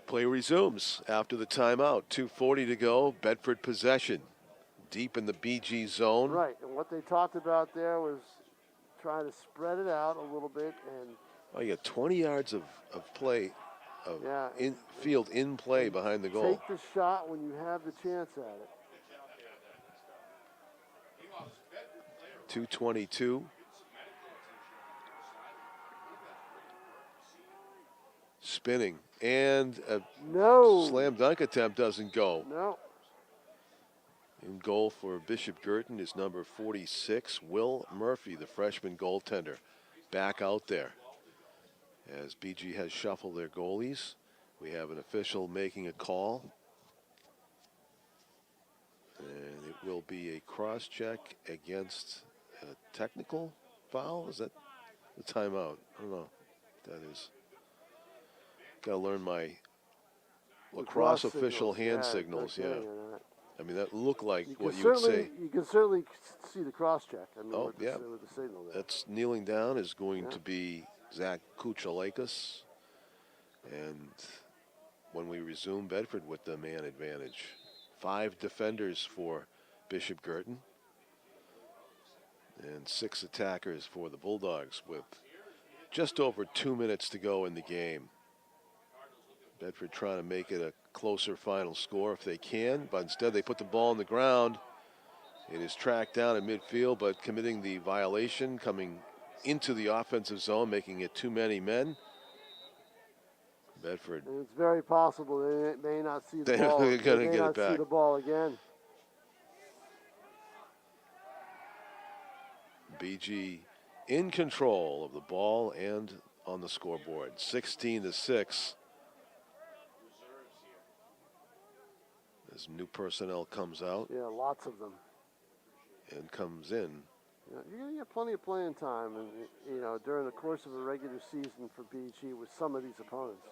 [SPEAKER 1] Play resumes after the timeout. 2:40 to go. Bedford possession, deep in the BG zone.
[SPEAKER 2] Right, and what they talked about there was trying to spread it out a little bit and.
[SPEAKER 1] Oh, you got 20 yards of play, field in play behind the goal.
[SPEAKER 2] Take the shot when you have the chance at it.
[SPEAKER 1] 2:22. Spinning, and a slam dunk attempt doesn't go.
[SPEAKER 2] No.
[SPEAKER 1] In goal for Bishop Girton is number 46, Will Murphy, the freshman goaltender, back out there. As BG has shuffled their goalies, we have an official making a call. And it will be a cross-check against a technical foul. Is that the timeout? I don't know. That is. Got to learn my lacrosse official hand signals. Yeah. I mean, that looked like what you would say.
[SPEAKER 2] You can certainly see the cross-check. I mean,
[SPEAKER 1] with
[SPEAKER 2] the signal there.
[SPEAKER 1] That's kneeling down is going to be Zach Kuchalakis. And when we resume, Bedford with the man advantage. 5 defenders for Bishop Girton. And 6 attackers for the Bulldogs with just over 2 minutes to go in the game. Bedford trying to make it a closer final score if they can, but instead they put the ball on the ground. It is tracked down in midfield, but committing the violation, coming into the offensive zone, making it too many men. Bedford.
[SPEAKER 2] And it's very possible they may not see the ball.
[SPEAKER 1] They're going to get it back.
[SPEAKER 2] See the ball again.
[SPEAKER 1] BG in control of the ball and on the scoreboard. 16-6. As new personnel comes out.
[SPEAKER 2] Yeah, lots of them.
[SPEAKER 1] And comes in.
[SPEAKER 2] Yeah, you're going to get plenty of playing time, and during the course of a regular season for BG with some of these opponents.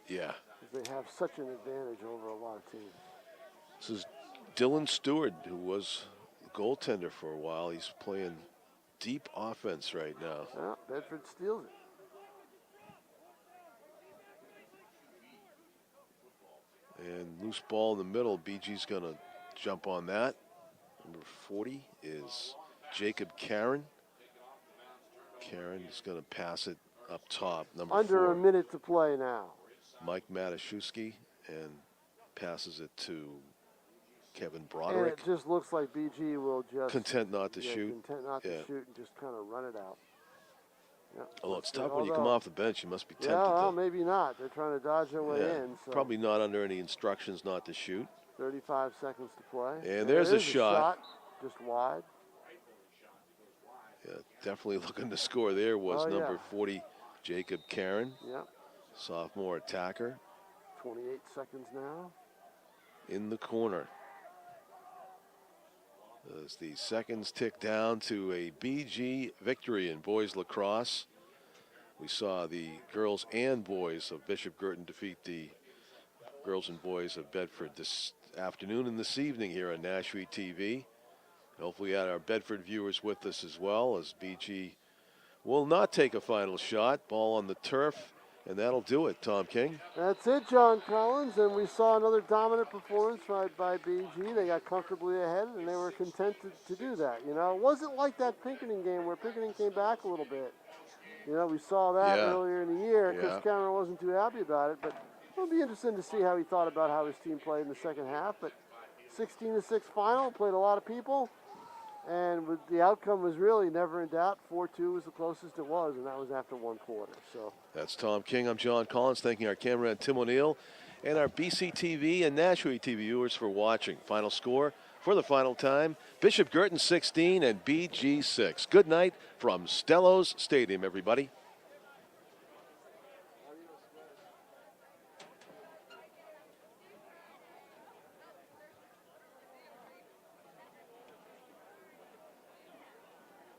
[SPEAKER 1] Yeah.
[SPEAKER 2] They have such an advantage over a lot of teams.
[SPEAKER 1] This is Dylan Stewart, who was a goaltender for a while. He's playing deep offense right now.
[SPEAKER 2] Yeah, Bedford steals it.
[SPEAKER 1] And loose ball in the middle. BG's going to jump on that. Number 40 is Jacob Karen. Karen is going to pass it up top. Number
[SPEAKER 2] Under
[SPEAKER 1] 4.
[SPEAKER 2] a minute to play now.
[SPEAKER 1] Mike Mataszewski, and passes it to Kevin
[SPEAKER 2] And
[SPEAKER 1] Broderick.
[SPEAKER 2] it just looks like BG will just
[SPEAKER 1] Content not to shoot.
[SPEAKER 2] Content not to shoot and just kind of run it out. Yeah.
[SPEAKER 1] Although it's tough when you come off the bench, you must be tempted.
[SPEAKER 2] Yeah, well, maybe not. They're trying to dodge their way in. So.
[SPEAKER 1] Probably not under any instructions not to shoot.
[SPEAKER 2] 35 seconds to play.
[SPEAKER 1] And there's a shot.
[SPEAKER 2] Just wide.
[SPEAKER 1] Yeah, definitely looking to score there was number 40, Jacob Karen.
[SPEAKER 2] Yep.
[SPEAKER 1] Sophomore attacker.
[SPEAKER 2] 28 seconds now.
[SPEAKER 1] In the corner. As the seconds tick down to a BG victory in boys lacrosse. We saw the girls and boys of Bishop Girton defeat the girls and boys of Bedford this afternoon and this evening here on Nashville TV. Hopefully we had our Bedford viewers with us as well, as BG will not take a final shot. Ball on the turf, and that'll do it, Tom King.
[SPEAKER 2] That's it, John Collins, and we saw another dominant performance by BG. They got comfortably ahead, and they were content to do that. You know, it wasn't like that Pinkerton game where Pinkerton came back a little bit. You know, we saw that earlier in the year. Chris Cameron wasn't too happy about it, but it'll be interesting to see how he thought about how his team played in the second half. But 16-6 final, played a lot of people, and the outcome was really never in doubt. 4-2 was the closest it was, and that was after one quarter. So
[SPEAKER 1] that's Tom King. I'm John Collins, thanking our cameraman Tim O'Neill and our BCTV and Nashville TV viewers for watching. Final score for the final time, Bishop Girton 16 and BG 6. Good night from Stellos Stadium, everybody.